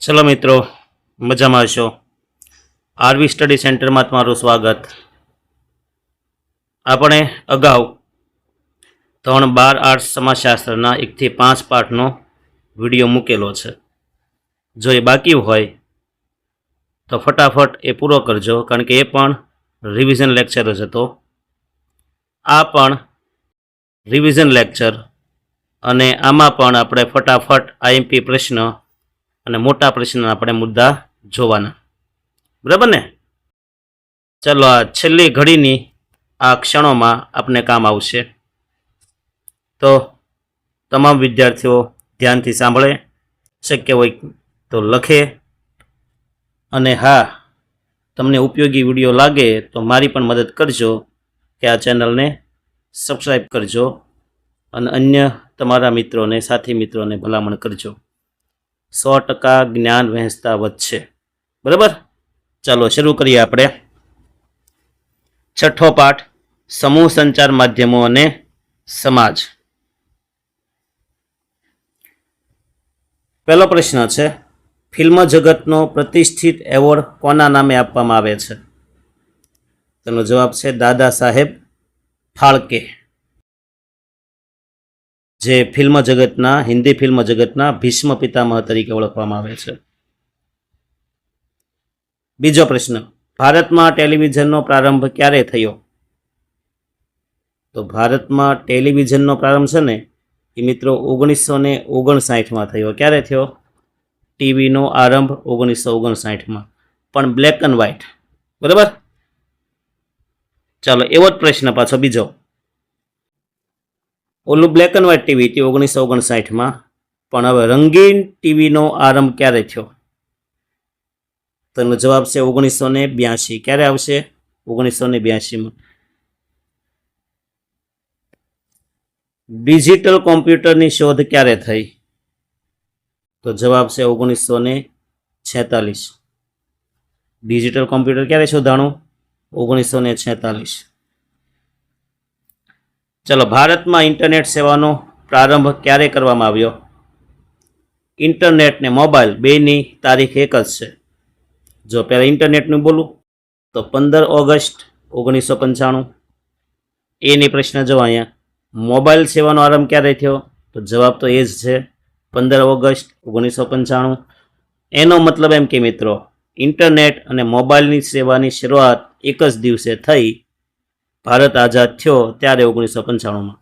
ચલો મિત્રો, મજામાં હશો? આરવી સ્ટડી સેન્ટરમાં તમારું સ્વાગત. આપણે અગાઉ ધોરણ 12 આર્ટ્સ સમાજશાસ્ત્રના 1 થી 5 પાઠનો વિડીયો મૂકેલો છે. જો એ બાકી હોય તો ફટાફટ એ પૂરો કરજો, કારણ કે એ પણ રિવિઝન લેક્ચર જ હતો. આ પણ રિવિઝન લેક્ચર, અને આમાં પણ આપણે ફટાફટ આઈએમપી પ્રશ્ન અને મોટા પ્રશ્ન આપણે મુદ્દા જોવાના, બરાબર ને? ચલો, આ છેલ્લી ઘડીની આ ક્ષણોમાં આપને કામ આવશે. તો તમામ વિદ્યાર્થીઓ ધ્યાનથી સાંભળે, શક્ય હોય તો લખે, અને હા, તમને ઉપયોગી વિડીયો લાગે તો મારી પણ મદદ કરજો કે આ ચેનલને સબસ્ક્રાઈબ કરજો અને અન્ય તમારા મિત્રોને, સાથી મિત્રોને ભલામણ કરજો. 100% જ્ઞાન વહેંચતા વધશે, બરાબર? ચાલો શરૂ કરીએ આપણે. છઠ્ઠો પાઠ, સમૂહ સંચાર માધ્યમો અને સમાજ. પહેલો પ્રશ્ન છે, ફિલ્મ જગતનો પ્રતિષ્ઠિત એવોર્ડ કોના નામે આપવામાં આવે છે? તેનો જવાબ છે દાદા સાહેબ ફાળકે, જે ફિલ્મ જગતના, હિન્દી ફિલ્મ જગતના ભીષ્મ પિતામહ તરીકે ઓળખવામાં આવે છે. બીજો પ્રશ્ન, ભારતમાં ટેલિવિઝનનો પ્રારંભ ક્યારે થયો? તો ભારતમાં ટેલિવિઝનનો પ્રારંભ છે ને એ મિત્રો 1959માં થયો. ક્યારે થયો? ટીવીનો આરંભ 1959માં, પણ બ્લેક એન્ડ વ્હાઇટ, બરાબર? ચાલો, એવો જ પ્રશ્ન પાછો બીજો. ઓલું બ્લેક એન્ડ વ્હાઇટ ટીવી હતી 1959માં, પણ હવે રંગીન ટીવીનો આરંભ ક્યારે થયો? તેનો જવાબ છે 1982. ક્યારે આવશે? 1982માં. ડિજિટલ કોમ્પ્યુટરની શોધ ક્યારે થઈ? તો જવાબ છે 1946. ડિજિટલ કોમ્પ્યુટર ક્યારે શોધાણું? 1946. ચલો, ભારતમાં ઇન્ટરનેટ સેવાનો પ્રારંભ ક્યારે કરવામાં આવ્યો? ઇન્ટરનેટ ને મોબાઈલ બેની તારીખ એક જ છે. જો પહેલાં ઇન્ટરનેટનું બોલું તો 15 ઓગસ્ટ 1995. એની પ્રશ્ન જો અહીંયા, મોબાઈલ સેવાનો આરંભ ક્યારે થયો? તો જવાબ તો એ જ છે, 15 ઓગસ્ટ 1995. એનો મતલબ એમ કે મિત્રો, ઇન્ટરનેટ અને મોબાઈલની સેવાની શરૂઆત એક જ દિવસે થઈ. ભારત આઝાદ થયો ત્યારે 1995માં,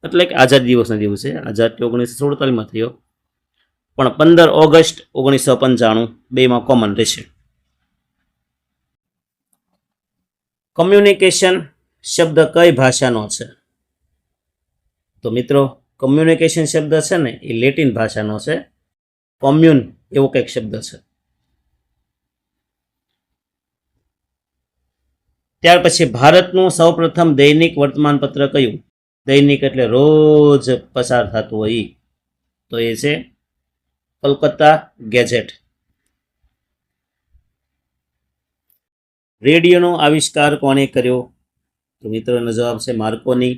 એટલે કે આઝાદ દિવસના દિવસે. આઝાદ 1947માં થયો, પણ 15 ઓગસ્ટ 1995 બેમાં કોમન રહેશે. કમ્યુનિકેશન શબ્દ કઈ ભાષાનો છે? તો મિત્રો, કમ્યુનિકેશન શબ્દ છે ને એ લેટિન ભાષાનો છે. કોમ્યુન એવો કંઈક શબ્દ છે. ત્યાર પછી, ભારતનું સૌપ્રથમ દૈનિક વર્તમાનપત્ર કયું? દૈનિક એટલે રોજ પસાર થતું હોય, તો એ છે કલકત્તા ગેજેટ. રેડિયોનો આવિષ્કાર કોણે કર્યો? તો મિત્રોનો જવાબ છે માર્કોની.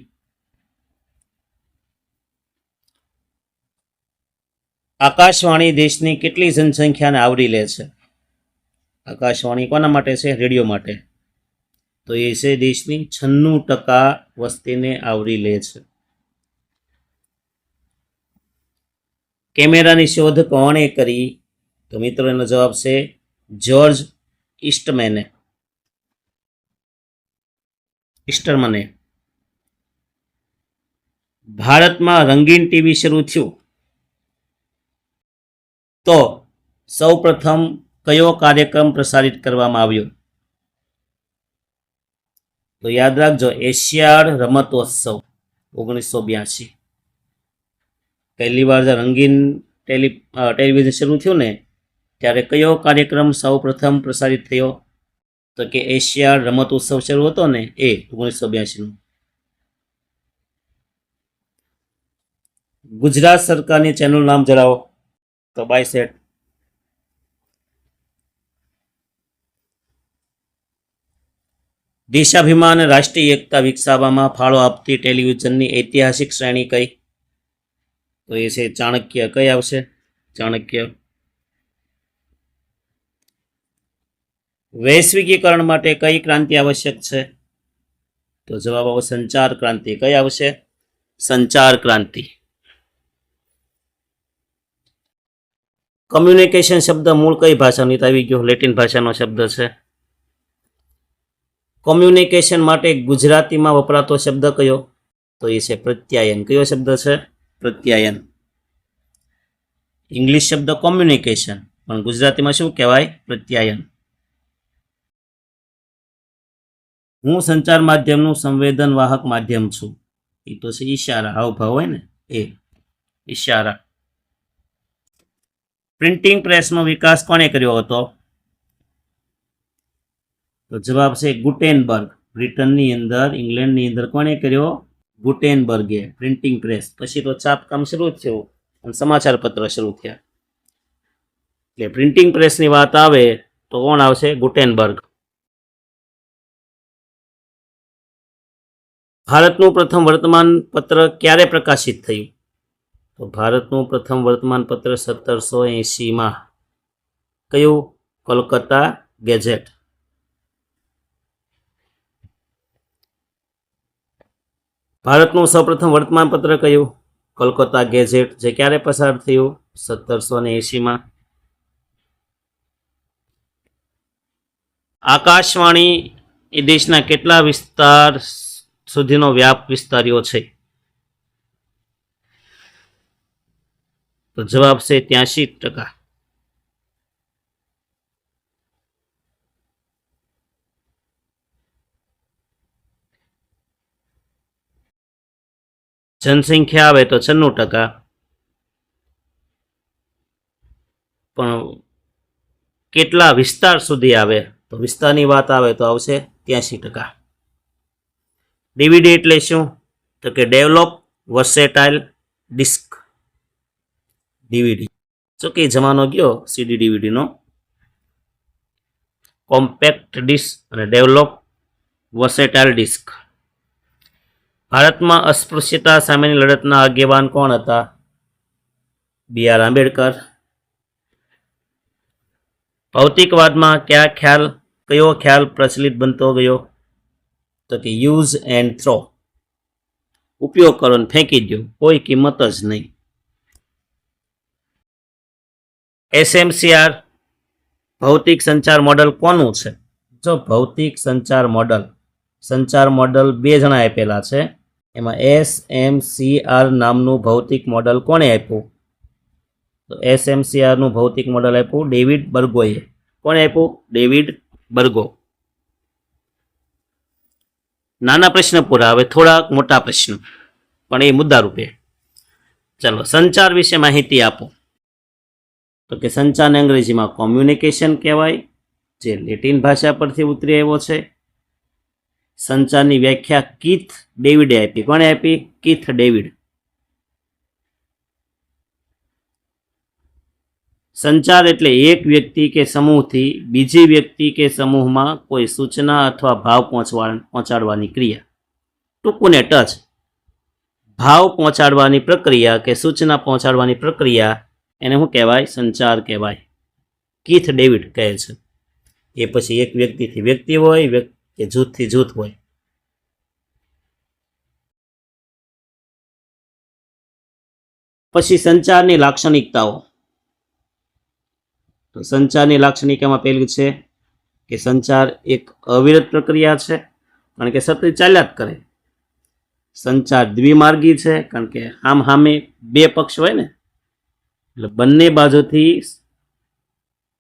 આકાશવાણી દેશની કેટલી જનસંખ્યાને આવરી લે છે? આકાશવાણી કોના માટે છે? રેડિયો માટે. તો એ છે દેશની 96% વસ્તીને આવરી લે છે. કેમેરાની શોધ કોણે કરી? તો મિત્રો એનો જવાબ છે જ્યોર્જ ઇસ્ટરમને. ભારતમાં રંગીન ટીવી શરૂ થયું તો સૌ પ્રથમ કયો કાર્યક્રમ પ્રસારિત કરવામાં આવ્યો? તો યાદ રાખજો, એશિયાડ રમતોત્સવ 1982. પહેલી વાર રંગીન ટેલિવિઝન શરૂ થયું ને ત્યારે કયો કાર્યક્રમ સૌ પ્રથમ પ્રસારિત થયો? તો કે એશિયાડ રમતોત્સવ શરૂ હતો ને એ 1982. ગુજરાત સરકારની ચેનલનું નામ જણાવો. તો બાયસેટ. દેશાભિમાન રાષ્ટ્રીય એકતા વિકસાવવામાં ફાળો આપતી ટેલિવિઝનની ઐતિહાસિક શ્રેણી કઈ? તો એ છે ચાણક્ય. કઈ આવશે? ચાણક્ય. વૈશ્વિકીકરણ માટે કઈ ક્રાંતિ આવશ્યક છે? તો જવાબ આવશે સંચાર ક્રાંતિ. કઈ આવશે? સંચાર ક્રાંતિ. કમ્યુનિકેશન શબ્દ મૂળ કઈ ભાષાનો? આવી ગયો, લેટિન ભાષાનો શબ્દ છે. કોમ્યુનિકેશન માટે ગુજરાતીમાં વપરાતો શબ્દ કયો? તો એ છે પ્રત્યાયન. કયો શબ્દ છે? પ્રત્યાયન. ઇંગ્લિશ શબ્દ કોમ્યુનિકેશન, પણ ગુજરાતીમાં શું કહેવાય? પ્રત્યાયન. હું સંચાર માધ્યમનું સંવેદન વાહક માધ્યમ છું. એ તો છે ઈશારા, હાવભાવ હોય ને એ ઈશારા. પ્રિન્ટિંગ પ્રેસનો વિકાસ કોણે કર્યો હતો? તો જવાબ છે ગુટેનબર્ગ. બ્રિટનની અંદર, ઇંગ્લેન્ડની અંદર કોણે કર્યો? ગુટેનબર્ગે પ્રિન્ટિંગ પ્રેસ. પછી તો છાપકામ શરૂ થયું અને સમાચાર પત્ર શરૂ થયા. એટલે પ્રિન્ટિંગ પ્રેસની વાત આવે તો કોણ આવશે? ગુટેનબર્ગ. ભારતનું પ્રથમ વર્તમાન પત્ર ક્યારે પ્રકાશિત થયું? તો ભારતનું પ્રથમ વર્તમાન પત્ર 1780માં. કયું? કોલકાતા ગેઝેટ. ભારતનું સૌપ્રથમ વર્તમાન પત્ર કયું? કોલકાતા ગેઝેટ, જે ક્યારે પસાર થયું? 1780માં. આકાશવાણી એ દેશના કેટલા વિસ્તાર સુધીનો વ્યાપ વિસ્તાર્યો છે? તો જવાબ છે 83%. જનસંખ્યા આવે તો 96%, પણ કેટલા વિસ્તાર સુધી આવે? તો વિસ્તારની વાત આવે તો આવશે 83%. ડીવીડી એટલે શું? તો કે ડેવલપ વર્સેટાઇલ ડિસ્ક. ડીવીડી જો કે જમાનો ગયો સીડી ડીવીડીનો. કોમ્પેક્ટ ડિસ્ક અને ડેવલપ વર્સેટાઇલ ડિસ્ક. ભારતમાં અસ્પૃશ્યતા સામેની લડતના આગેવાન કોણ હતા? BR આંબેડકર. ભૌતિકવાદમાં કયો ખ્યાલ પ્રચલિત બનતો ગયો? તો કે યુઝ એન્ડ થ્રો. ઉપયોગ કરો અને ફેંકી દો, કોઈ કિંમત જ નહીં. SMCR ભૌતિક સંચાર મોડલ કોનું છે? જો ભૌતિક સંચાર મોડલ 2 જણા આપેલા છે. એમાં SMCR નામનું ભૌતિક મોડલ કોણે આપ્યું? તો SMCR નું ભૌતિક મોડલ આપ્યું ડેવિડ બર્ગોએ. કોણે આપ્યું? ડેવિડ બર્ગો. નાના પ્રશ્ન પૂરા, હવે થોડાક મોટા પ્રશ્નો, પણ એ મુદ્દા રૂપે. ચલો, સંચાર વિશે માહિતી આપો. તો કે સંચારને અંગ્રેજીમાં કોમ્યુનિકેશન કહેવાય, જે લેટિન ભાષા પરથી ઉતરી આવ્યો છે. સંચારની વ્યાખ્યા કીથ ડેવિડે આપી. કોણે આપી? Keith David. સંચાર એટલે એક વ્યક્તિ કે સમૂહથી બીજી વ્યક્તિ કે સમૂહમાં કોઈ સૂચના અથવા ભાવ પહોંચાડવાની ક્રિયા. ટૂંકું ને ટચ. ભાવ પહોંચાડવાની પ્રક્રિયા કે સૂચના પહોંચાડવાની પ્રક્રિયા, એને શું કહેવાય? સંચાર કહેવાય. કીથ ડેવિડ કહે છે. એ પછી એક વ્યક્તિથી વ્યક્તિ હોય કે જૂથથી જૂથ હોય. પછી સંચારની લાક્ષણિકતાઓ. તો સંચારની લાક્ષણિકતામાં પહેલું છે કે સંચાર એક અવિરત પ્રક્રિયા છે, કારણ કે સતત ચાલ્યા જ કરે. સંચાર દ્વિમાર્ગી છે, કારણ કે સામે 2 પક્ષ હોય ને, એટલે બંને બાજુથી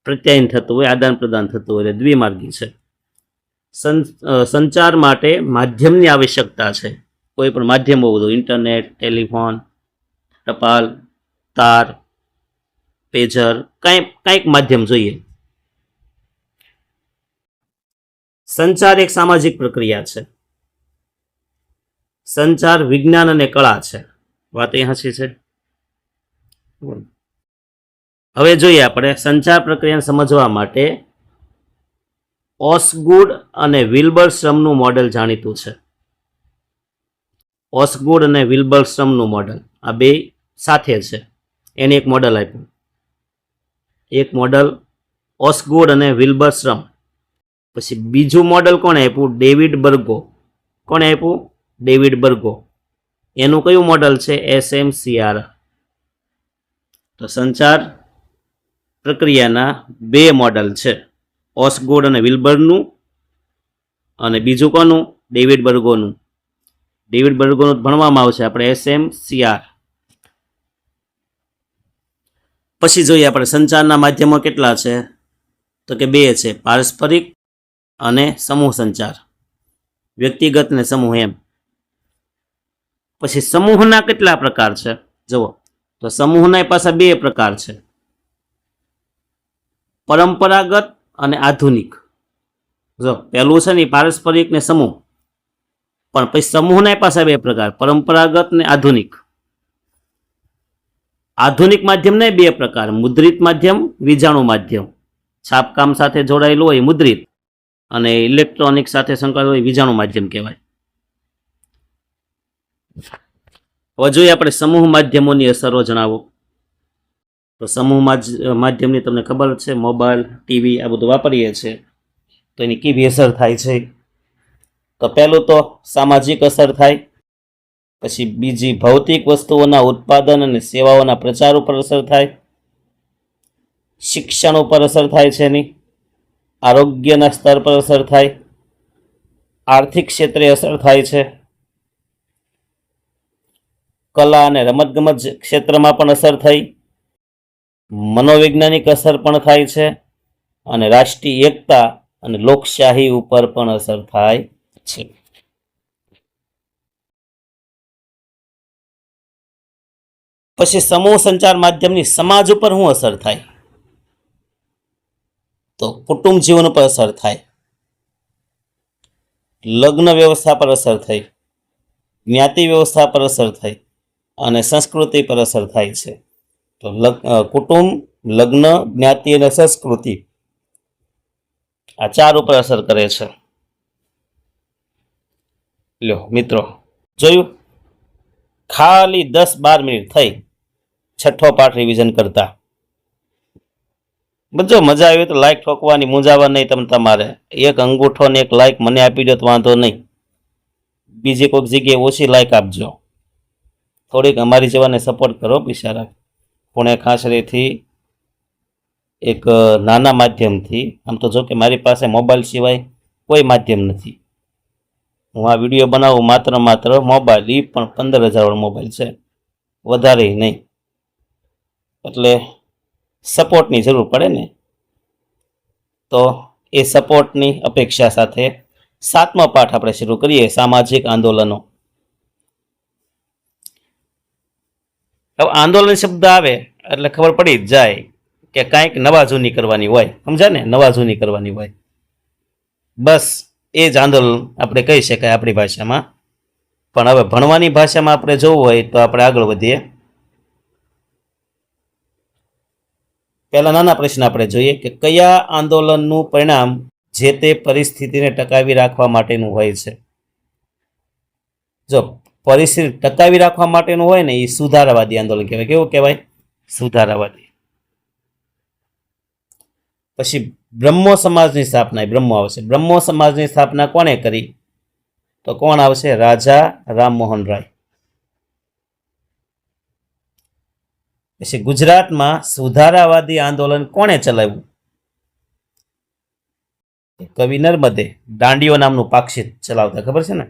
પ્રત્યાયન થતું હોય, આદાન પ્રદાન થતું હોય, એટલે દ્વિમાર્ગી છે. સંચાર માટે માધ્યમની આવશ્યકતા છે. કોઈ પણ માધ્યમ હોવું જોઈએ, ઇન્ટરનેટ, ટેલિફોન, ટપાલ, તાર, પેજર, કંઈક માધ્યમ જોઈએ. સંચાર એક સામાજિક પ્રક્રિયા છે. સંચાર વિજ્ઞાન અને કળા છે. વાત એ હાચી છે. હવે જોઈએ આપણે સંચાર પ્રક્રિયાને સમજવા માટે ઓસગુડ અને વિલ્બરસ્ટ્રમનું મોડેલ જાણીતું છે. ઓસગુડ અને વિલ્બરસ્ટ્રમનું મોડેલ, આ બે સાથે છે. એને એક મોડેલ આપ્યું. એક મોડેલ ઓસગુડ અને વિલ્બરસ્ટ્રમ. પછી બીજું મોડલ કોણે આપ્યું? ડેવિડ બર્ગો. કોણે આપ્યું? ડેવિડ બર્ગો. એનું કયું મોડલ છે? SMCR. તો સંચાર પ્રક્રિયાના બે મોડલ છે, ઓસગુડ અને વિલ્બરનું, અને બીજું કોનું? ડેવિડ બર્ગોનું. ડેવિડ બર્ગોનું ભણવામાં આવશે આપણે SMCR. પછી જોઈએ આપણે સંચારના માધ્યમો કેટલા છે, તો કે બે છે, પારસ્પરિક અને સમૂહ સંચાર, વ્યક્તિગત ને સમૂહ એમ. પછી સમૂહના કેટલા પ્રકાર છે જુઓ, તો સમૂહના પાછા બે પ્રકાર છે, પરંપરાગત અને આધુનિક. જો પહેલું છે ને પારસ્પરિક ને સમૂહ, પણ પછી સમૂહના પાછા બે પ્રકાર, પરંપરાગત ને આધુનિક. આધુનિક માધ્યમના બે પ્રકાર, મુદ્રિત માધ્યમ, વીજાણુ માધ્યમ. છાપકામ સાથે જોડાયેલું હોય મુદ્રિત, અને ઇલેક્ટ્રોનિક સાથે સંકળાયેલું હોય વીજાણુ માધ્યમ કહેવાય. હવે જોઈએ આપણે સમૂહ માધ્યમોની અસરો જણાવો. તો સમૂહ માધ્યમની તમને ખબર છે, મોબાઈલ, ટીવી આ બધું વાપરીએ છીએ, તો એની કેવી અસર થાય છે? તો પહેલું તો સામાજિક અસર થાય, પછી બીજી ભૌતિક વસ્તુઓના ઉત્પાદન અને સેવાઓના પ્રચાર ઉપર અસર થાય, શિક્ષણ ઉપર અસર થાય છે એની, આરોગ્યના સ્તર પર અસર થાય, આર્થિક ક્ષેત્રે અસર થાય છે, કલા અને રમતગમત ક્ષેત્રમાં પણ અસર થઈ, મનોવૈજ્ઞાનિક અસર પણ થાય છે, અને રાષ્ટ્રીય એકતા અને લોકશાહી ઉપર પણ અસર થાય છે. પછી સમૂહ સંચાર માધ્યમની સમાજ ઉપર શું અસર થાય? તો કુટુંબ જીવન ઉપર અસર થાય, લગ્ન વ્યવસ્થા પર અસર થઈ, જ્ઞાતિ વ્યવસ્થા પર અસર થઈ, અને સંસ્કૃતિ પર અસર થાય છે. તો કુટુંબ, લગ્ન, જ્ઞાતિ અને સંસ્કૃતિ આ ચાર ઉપર અસર કરે છે. લ્યો મિત્રો, જોયું? ખાલી 10-12 મિનિટ થઈ છઠ્ઠો પાઠ રિવિઝન કરતા. જો મજા આવી તો લાઈક ઠોકવાની મૂંઝાવા નહીં તમે તમારે. એક અંગૂઠો ને એક લાઈક મને આપી દો તો વાંધો નહીં, બીજી કોઈક જગ્યાએ ઓછી લાઈક આપજો. થોડીક અમારી જેવાને સપોર્ટ કરો બિચારા. પુણે ખાસરેથી એક નાના માધ્યમથી, આમ તો જો કે મારી પાસે મોબાઈલ સિવાય કોઈ માધ્યમ નથી. હું આ વિડીયો બનાવું માત્ર મોબાઈલ, એ પણ 15,000 વાળો મોબાઈલ છે, વધારે નહીં. એટલે સપોર્ટની જરૂર પડે ને, તો એ સપોર્ટની અપેક્ષા સાથે 7મો પાઠ આપણે શરૂ કરીએ, સામાજિક આંદોલનો. હવે આંદોલન શબ્દ આવે એટલે ખબર પડી જ જાય કે કાંઈક નવા જૂની કરવાની હોય, સમજ્યા ને? નવા જૂની કરવાની હોય, બસ એ જ આંદોલન આપણે કહી શકાય આપણી ભાષામાં. પણ હવે ભણવાની ભાષામાં આપણે જોવું હોય તો આપણે આગળ વધીએ. પહેલા નાના પ્રશ્ન આપણે જોઈએ કે કયા આંદોલનનું પરિણામ જે તે પરિસ્થિતિને ટકાવી રાખવા માટેનું હોય છે? જો પરિસ્થિતિ ટકાવી રાખવા માટેનું હોય ને, એ સુધારાવાદી આંદોલન કહેવાય. કેવું કહેવાય? સુધારાવાદી. પછી બ્રહ્મો સમાજની સ્થાપના, બ્રહ્મો આવશે. બ્રહ્મો સમાજની સ્થાપના કોણે કરી? તો કોણ આવશે? રાજા રામમોહન રાય. પછી ગુજરાતમાં સુધારાવાદી આંદોલન કોણે ચલાવ્યું? કવિ નર્મદે. દાંડીઓ નામનું પાક્ષિત ચલાવતા, ખબર છે ને?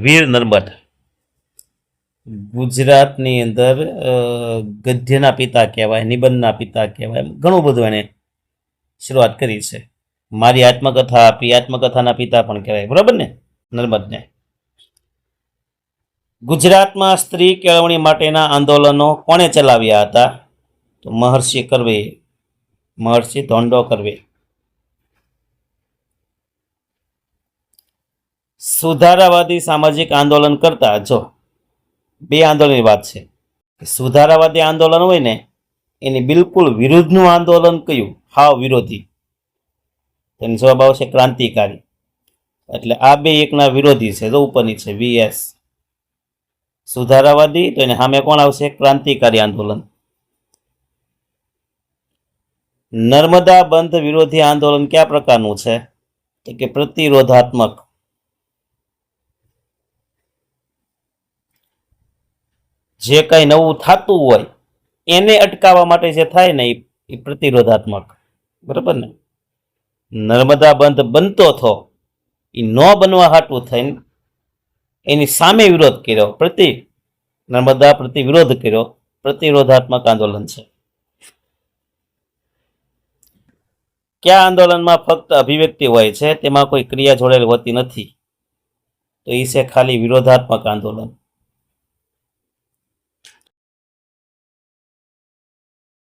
વીર નર્મદ. ગુજરાતની અંદર ગદ્યના પિતા કહેવાય, નિબંધના પિતા કહેવાય, ઘણું બધું એને શરૂઆત કરી છે. મારી આત્મકથા આપી, આત્મકથાના પિતા પણ કહેવાય, બરાબર ને? નર્મદને. ગુજરાતમાં સ્ત્રી કેળવણી માટેના આંદોલનો કોણે ચલાવ્યા હતા? તો મહર્ષિ કર્વે, મહર્ષિ ધોંડો કર્વે. સુધારાવાદી સામાજિક આંદોલન કરતા, જો બે આંદોલનની વાત છે. સુધારાવાદી આંદોલન હોય ને, એની બિલકુલ વિરુદ્ધનું આંદોલન કયું? હાવ વિરોધી. તેનો જવાબ આવશે ક્રાંતિકારી. એટલે આ બે એકના વિરોધી છે. તો ઉપરની છે VS. સુધારાવાદી, તો એને સામે કોણ આવશે? ક્રાંતિકારી આંદોલન. નર્મદા બંધ વિરોધી આંદોલન કયા પ્રકારનું છે? તો કે પ્રતિરોધાત્મક. જે કઈ નવું થતું હોય એને અટકાવવા માટે જે થાય ને એ પ્રતિરોધાત્મક. બરાબર ને? નર્મદા બંધ બનતો થો એ ન બનવા હાટું થઈને એની સામે વિરોધ કર્યો, નર્મદા પ્રતિ વિરોધ કર્યો, પ્રતિરોધાત્મક આંદોલન છે. કયા આંદોલનમાં ફક્ત અભિવ્યક્તિ હોય છે, તેમાં કોઈ ક્રિયા જોડેલી હોતી નથી? તો એ છે ખાલી વિરોધાત્મક આંદોલન.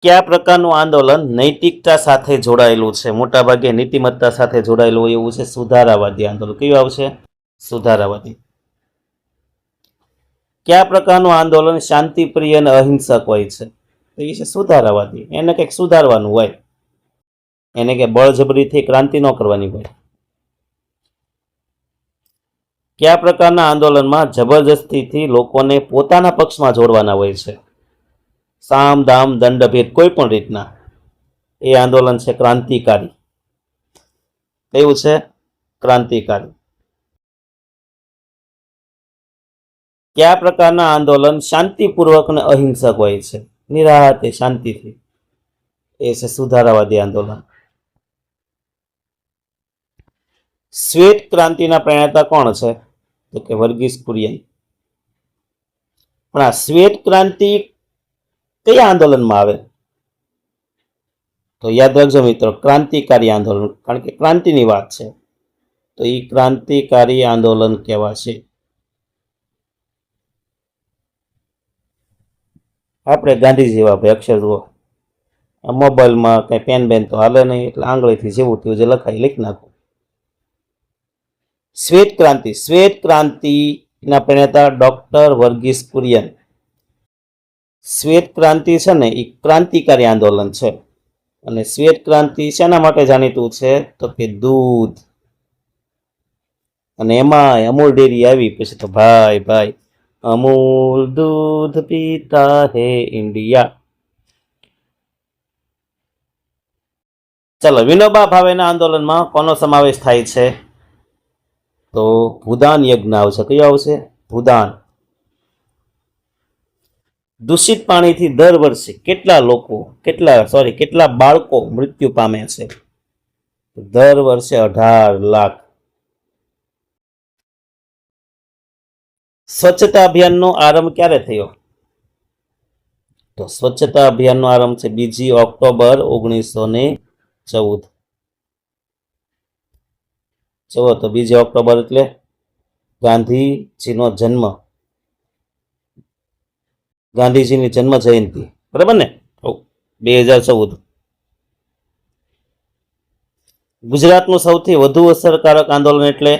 કયા પ્રકારનું આંદોલન નૈતિકતા સાથે જોડાયેલું છે? મોટાભાગે નીતિમત્તા સાથે જોડાયેલું હોય એવું છે સુધારાવાદી આંદોલન. કયું આવશે? સુધારાવાદી. કયા પ્રકારનું આંદોલન શાંતિપ્રિય અને અહિંસક હોય છે? તો એ છે સુધારાવાદી. એને કંઈક સુધારવાનું હોય, એને કે બળજબરીથી ક્રાંતિ ન કરવાની હોય. કયા પ્રકારના આંદોલનમાં જબરજસ્તીથી લોકોને પોતાના પક્ષમાં જોડવાના હોય છે? સામ દામ દંડ ભેદ કોઈ પણ રીતના. એ આંદોલન છે ક્રાંતિકારી. કયું છે? ક્રાંતિકારી. કયા પ્રકારના આંદોલન શાંતિપૂર્વક અને અહિંસક હોય છે? નિરાહતે શાંતિથી. એ છે સુધારાવાદી આંદોલન. શ્વેત ક્રાંતિના પ્રણેતા કોણ છે? તો કે વર્ગીસ કુરિયન. પણ આ શ્વેત ક્રાંતિ કયા આંદોલનમાં આવે? તો યાદ રાખજો મિત્રો, ક્રાંતિકારી આંદોલન, કારણ કે ક્રાંતિની વાત છે તો એ ક્રાંતિકારી આંદોલન કહેવાશે. આપણે ગાંધીજી જેવા ભાઈ અક્ષર જુઓ, મોબાઈલમાં કઈ પેન બેન તો હાલે નહીં, એટલે આંગળીથી જેવું થયું જે લખાય લખી નાખું. શ્વેત ક્રાંતિના પ્રણેતા ડોક્ટર વર્ગીસ કુરિયન. શ્વેત ક્રાંતિ છે ને એ ક્રાંતિકારી આંદોલન છે. અને શ્વેત ક્રાંતિ શેના માટે જાણીતું છે? તો કે દૂધ. અને એમાં અમૂલ ડેરી આવી પછી તો ભાઈ અમૂલ દૂધ પીતા હે ઇન્ડિયા. ચલો, વિનોબા ભાવેના આંદોલનમાં કોનો સમાવેશ થાય છે? તો ભૂદાન યજ્ઞ આવશે. કયો આવશે? ભૂદાન. દૂષિત પાણીથી દર વર્ષે કેટલા બાળકો મૃત્યુ પામે છે? દર વર્ષે 18 લાખ. સ્વચ્છતા અભિયાનનો આરંભ ક્યારે થયો? તો સ્વચ્છતા અભિયાનનો આરંભ છે 2 ઓક્ટોબર 1914. જુઓ તો 2 ઓક્ટોબર એટલે ગાંધીજીનો જન્મ, ગાંધીજીની જન્મ જયંતિ. બરાબર ને? 2014. ગુજરાતનું સૌથી વધુ અસરકારક આંદોલન એટલે?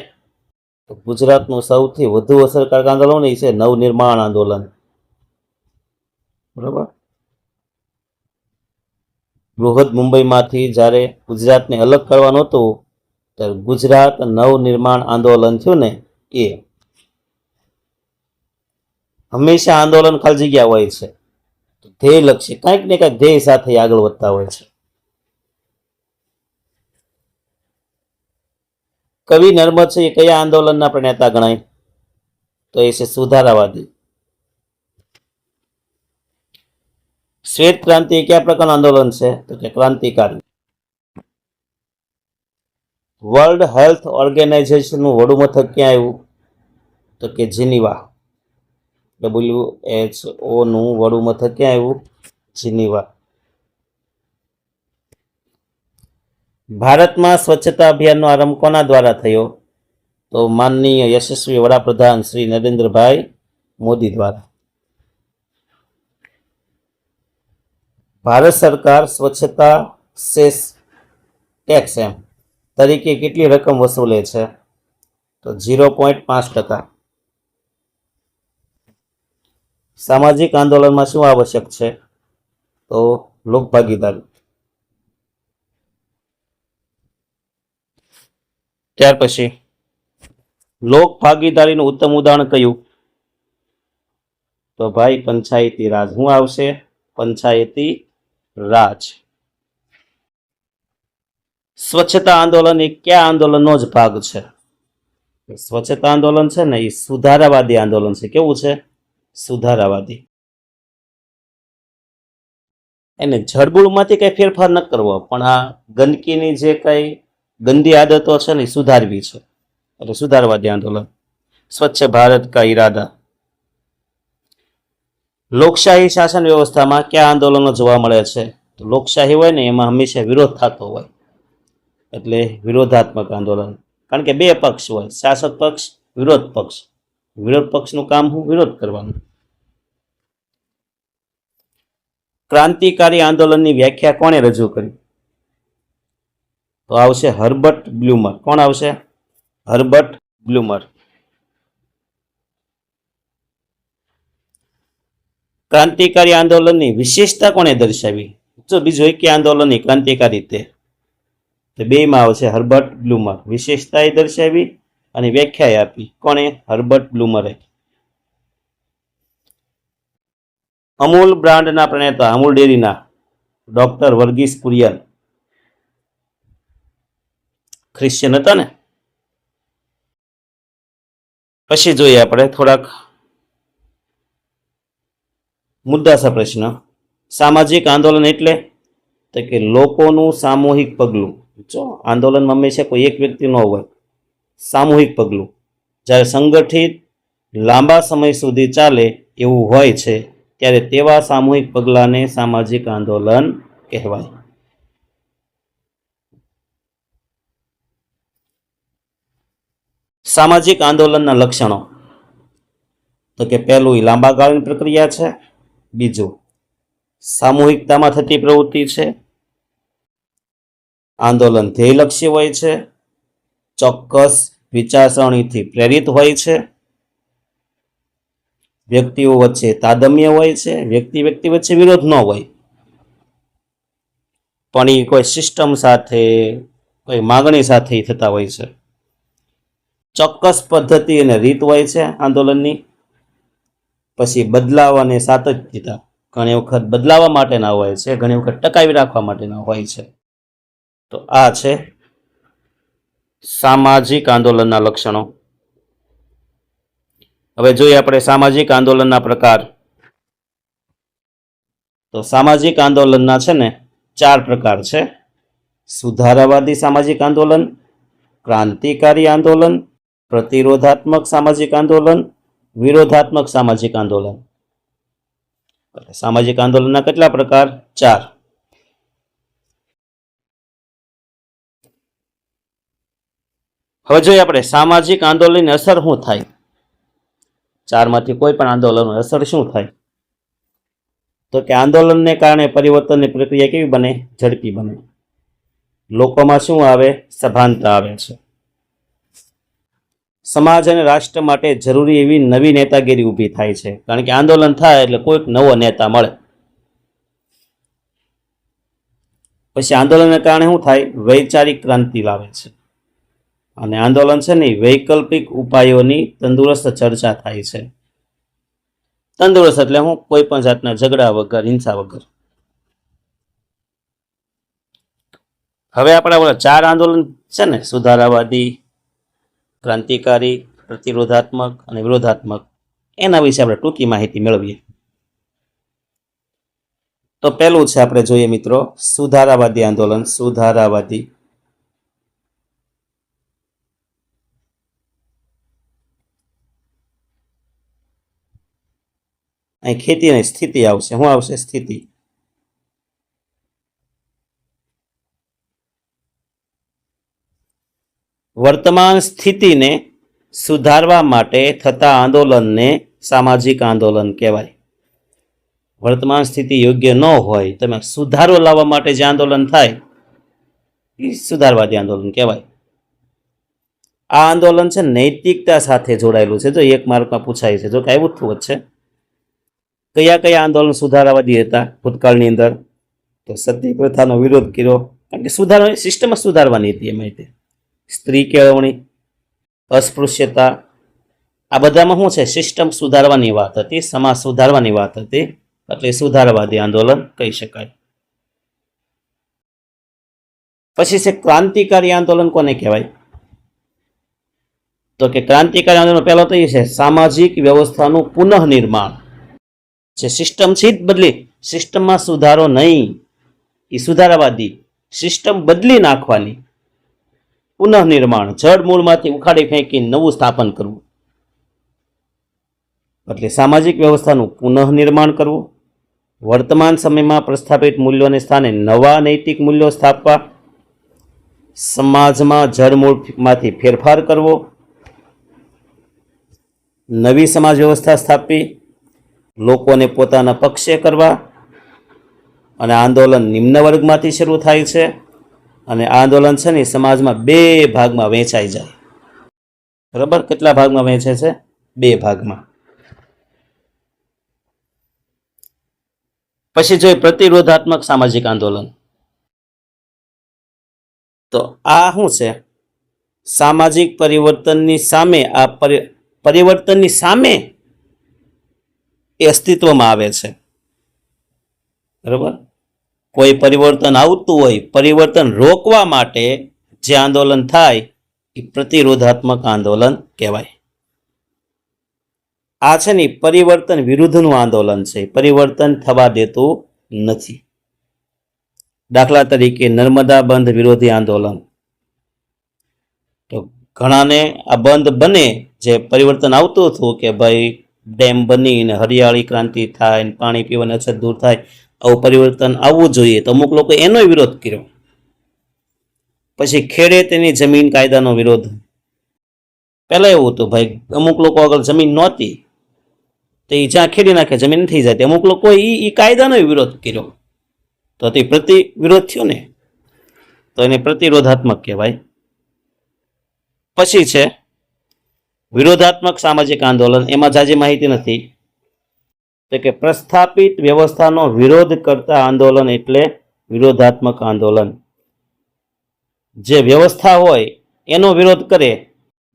ગુજરાતનું સૌથી વધુ અસરકારક આંદોલન એ છે નવનિર્માણ આંદોલન. બરાબર? બૃહદ મુંબઈમાંથી જ્યારે ગુજરાતને અલગ કરવાનું હતું ત્યારે ગુજરાત નવનિર્માણ આંદોલન થયું ને એ. હંમેશા આંદોલન ખાલી જગ્યા હોય છે, ધ્યેય લક્ષ્ય કંઈક ને કંઈક ધ્યેય સાથે આગળ વધતા હોય છે. કવિ નર્મદ છે એ કયા આંદોલનના પ્રણેતા ગણાય? તો એ છે સુધારાવાદી. શ્વેત ક્રાંતિ કયા પ્રકારનું આંદોલન છે? તો કે ક્રાંતિકારી. વર્લ્ડ હેલ્થ ઓર્ગેનાઇઝેશનનું વડું મથક ક્યાં આવ્યું? તો કે જીનીવા. WHO નું વડું મથક ક્યાં આવ્યું? જીનીવા. ભારતમાં સ્વચ્છતા અભિયાનનો આરંભ કોના દ્વારા થયો? તો માનનીય યશસ્વી વડાપ્રધાન શ્રી નરેન્દ્રભાઈ મોદી દ્વારા. ભારત સરકાર સ્વચ્છતા સેસ ટેક્સ તરીકે કેટલી રકમ વસૂલે છે? તો 0.5%. સામાજિક આંદોલનમાં શું આવશ્યક છે? તો લોકભાગીદારી. ત્યાર પછી લોક ભાગીદારીનું ઉત્તમ ઉદાહરણ કયું? તો ભાઈ પંચાયતી રાજ. શું આવશે? પંચાયતી રાજ. સ્વચ્છતા આંદોલન એ કયા આંદોલનનો જ ભાગ છે? સ્વચ્છતા આંદોલન છે ને એ સુધારાવાદી આંદોલન છે. કેવું છે? સુધારાવાદી. એને જળબૂળમાંથી કઈ ફેરફાર ન કરવો, પણ આ ગંદકીની જે કઈ ગંદી આદતો છે ને એ સુધારવી છે, એટલે સુધારવાદી આંદોલન. સ્વચ્છ ભારત કા ઈરાદા. લોકશાહી શાસન વ્યવસ્થામાં કયા આંદોલનો જોવા મળે છે? તો લોકશાહી હોય ને એમાં હંમેશા વિરોધ થતો હોય, એટલે વિરોધાત્મક આંદોલન. કારણ કે બે પક્ષ હોય, શાસક પક્ષ, વિરોધ પક્ષ. વિરોધ પક્ષનું કામ શું? વિરોધ કરવાનું. ક્રાંતિકારી આંદોલનની વ્યાખ્યા કોણે રજૂ કરી? તો આવશે હર્બર્ટ બ્લુમર. કોણ આવશે? હર્બર્ટ બ્લુમર. ક્રાંતિકારી આંદોલનની વિશેષતા કોણે દર્શાવી? જો બીજું એક આંદોલનની ક્રાંતિકારી તે તો બેમાં આવશે હર્બર્ટ બ્લુમર. વિશેષતાએ દર્શાવી અને વ્યાખ્યાએ આપી. કોણે? હર્બર્ટ બ્લુમરે. અમૂલ બ્રાન્ડના પ્રણેતા, અમૂલ ડેરીના ડોક્ટર વર્ગીસ કુરિયન ખ્રિશ્ચન હતા ને. પછી જોઈએ આપણે થોડાક મુદ્દાસર પ્રશ્ન. સામાજિક આંદોલન એટલે? તો કે લોકોનું સામૂહિક પગલું. જો આંદોલનમાં હંમેશા કોઈ એક વ્યક્તિ ન હોય, સામૂહિક પગલું. જ્યારે સંગઠિત લાંબા સમય સુધી ચાલે એવું હોય છે ત્યારે તેવા સામૂહિક પગલાંને સામાજિક આંદોલન કહેવાય. સામાજિક આંદોલનના લક્ષણો. તો કે પહેલું એ લાંબા ગાળાની પ્રક્રિયા છે. બીજું સામૂહિકતામાં થતી પ્રવૃત્તિ છે. આંદોલન ધ્યેયલક્ષી હોય છે. ચોક્કસ વિચારસરણીથી પ્રેરિત હોય છે. વ્યક્તિઓ વચ્ચે તાદમ્ય હોય છે. વ્યક્તિ વચ્ચે વિરોધ ન હોય, પણ એ કોઈ સિસ્ટમ સાથે, કોઈ માંગણી સાથે થતા હોય છે. ચોક્કસ પદ્ધતિ અને રીત હોય છે આંદોલનની. પછી બદલાવ અને સાતત્યતા. ઘણી વખત બદલાવા માટેના હોય છે, ઘણી વખત ટકાવી રાખવા માટેના હોય છે. તો આ છે સામાજિક આંદોલનના લક્ષણો. હવે જોઈએ આપણે સામાજિક આંદોલનના પ્રકાર. તો સામાજિક આંદોલનના છે ને 4 પ્રકાર છે. સુધારાવાદી સામાજિક આંદોલન, ક્રાંતિકારી આંદોલન, પ્રતિરોધાત્મક સામાજિક આંદોલન, વિરોધાત્મક સામાજિક આંદોલન. સામાજિક આંદોલનના કેટલા પ્રકાર? 4. હવે જોઈએ આપણે સામાજિક આંદોલનની અસર શું થાય. 4 માંથી કોઈ પણ આંદોલનની અસર શું થાય? તો કે આંદોલનને કારણે પરિવર્તનની પ્રક્રિયા કેવી બને? ઝડપી બને. લોકોમાં શું આવે? સભાનતા આવે છે. સમાજ અને રાષ્ટ્ર માટે જરૂરી એવી નવી નેતાગીરી ઊભી થાય છે. કારણ કે આંદોલન થાય એટલે કોઈક નવો નેતા મળે. પછી આંદોલનને કારણે શું થાય? વૈચારિક ક્રાંતિ લાવે છે. અને આંદોલન છે ને વૈકલ્પિક ઉપાયોની તંદુરસ્ત ચર્ચા થાય છે. તંદુરસ્ત એટલે હું? કોઈ પણ જાતના ઝઘડા વગર, હિંસા વગર. હવે આપણા 4 આંદોલન છે ને, સુધારાવાદી, ક્રાંતિકારી, પ્રતિરોધાત્મક અને વિરોધાત્મક, એના વિશે આપણે ટૂંકી માહિતી મેળવીએ. તો પહેલું છે, આપણે જોઈએ મિત્રો, સુધારાવાદી આંદોલન. સુધારાવાદી અહીં ખેતીની સ્થિતિ આવશે. શું આવશે? સ્થિતિ. વર્તમાન સ્થિતિને સુધારવા માટે થતા આંદોલનને સામાજિક આંદોલન કહેવાય. વર્તમાન સ્થિતિ યોગ્ય ન હોય, તમે સુધારો લાવવા માટે જે આંદોલન થાય એ સુધારવાદી આંદોલન કહેવાય. આ આંદોલન છે નૈતિકતા સાથે જોડાયેલું છે. જો 1 માર્કમાં પૂછાય છે, જો કે આવ્યું જ છે. કયા કયા આંદોલન સુધારાવાદી હતા ભૂતકાળની અંદર? તો સતી પ્રથાનો વિરોધ કર્યો, કારણ કે સુધારવાની સિસ્ટમ સુધારવાની હતી એમાં. સ્ત્રી કેળવણી, અસ્પૃશ્યતા, આ બધામાં શું છે? સિસ્ટમ સુધારવાની વાત હતી, સમાજ સુધારવાની વાત હતી, એટલે સુધારવાદી આંદોલન કહી શકાય. પછી છે ક્રાંતિકારી આંદોલન કોને કહેવાય? તો કે ક્રાંતિકારી આંદોલન પહેલો તો એ છે સામાજિક વ્યવસ્થાનું પુનઃનિર્માણ. જે સિસ્ટમ છે જ બદલી, સિસ્ટમમાં સુધારો નહીં, એ સુધારાવાદી, સિસ્ટમ બદલી નાખવાની, પુનઃનિર્માણ, જડ મૂળમાંથી ઉખાડી ફેંકી નવું સ્થાપન કરવું. એટલે સામાજિક વ્યવસ્થાનું પુનઃનિર્માણ કરવું, વર્તમાન સમયમાં પ્રસ્થાપિત મૂલ્યોને સ્થાને નવા નૈતિક મૂલ્યો સ્થાપવા, સમાજમાં જડમૂળમાંથી ફેરફાર કરવો, નવી સમાજ વ્યવસ્થા સ્થાપવી, લોકોને પોતાના પક્ષે કરવા. અને આંદોલન નિમ્ન વર્ગમાંથી શરૂ થાય છે અને આંદોલન છે ને સમાજમાં 2 ભાગમાં વહેંચાઈ જાય. બરાબર? કેટલા ભાગમાં વહેંચે છે? 2 ભાગમાં. પછી જોઈએ પ્રતિરોધાત્મક સામાજિક આંદોલન. તો આ શું છે? સામાજિક પરિવર્તનની સામે, આ પરિવર્તનની સામે એ અસ્તિત્વમાં આવે છે. બરાબર? કોઈ પરિવર્તન આવતું હોય, પરિવર્તન રોકવા માટે જે આંદોલન થાય એ પ્રતિરોધાત્મક આંદોલન કહેવાય. આ છે ને પરિવર્તન વિરુદ્ધનું આંદોલન છે, પરિવર્તન થવા દેતું નથી. દાખલા તરીકે નર્મદા બંધ વિરોધી આંદોલન. તો ઘણાને આ બંધ બને, જે પરિવર્તન આવતું હતું કે ભાઈ ડેમ બનીને હરિયાળી ક્રાંતિ થાય, પાણી પીવાની અછત દૂર થાય, આવું પરિવર્તન આવવું જોઈએ, તો અમુક લોકો એનો વિરોધ કર્યો. પછી ખેડે તેની જમીન કાયદાનો વિરોધ. પહેલા એવું હતું ભાઈ, અમુક લોકો આગળ જમીન નહોતી તો એ જ્યાં ખેડી નાખે જમીન થઈ જાય, અમુક લોકો એ કાયદાનો વિરોધ કર્યો, તો તે પ્રતિ વિરોધ થયો ને, તો એને પ્રતિરોધાત્મક કહેવાય. પછી છે વિરોધાત્મક સામાજિક આંદોલન. એમાં જાજી માહિતી નથી. તો કે પ્રસ્થાપિત વ્યવસ્થાનો વિરોધ કરતા આંદોલન એટલે વિરોધાત્મક આંદોલન. જે વ્યવસ્થા હોય એનો વિરોધ કરે,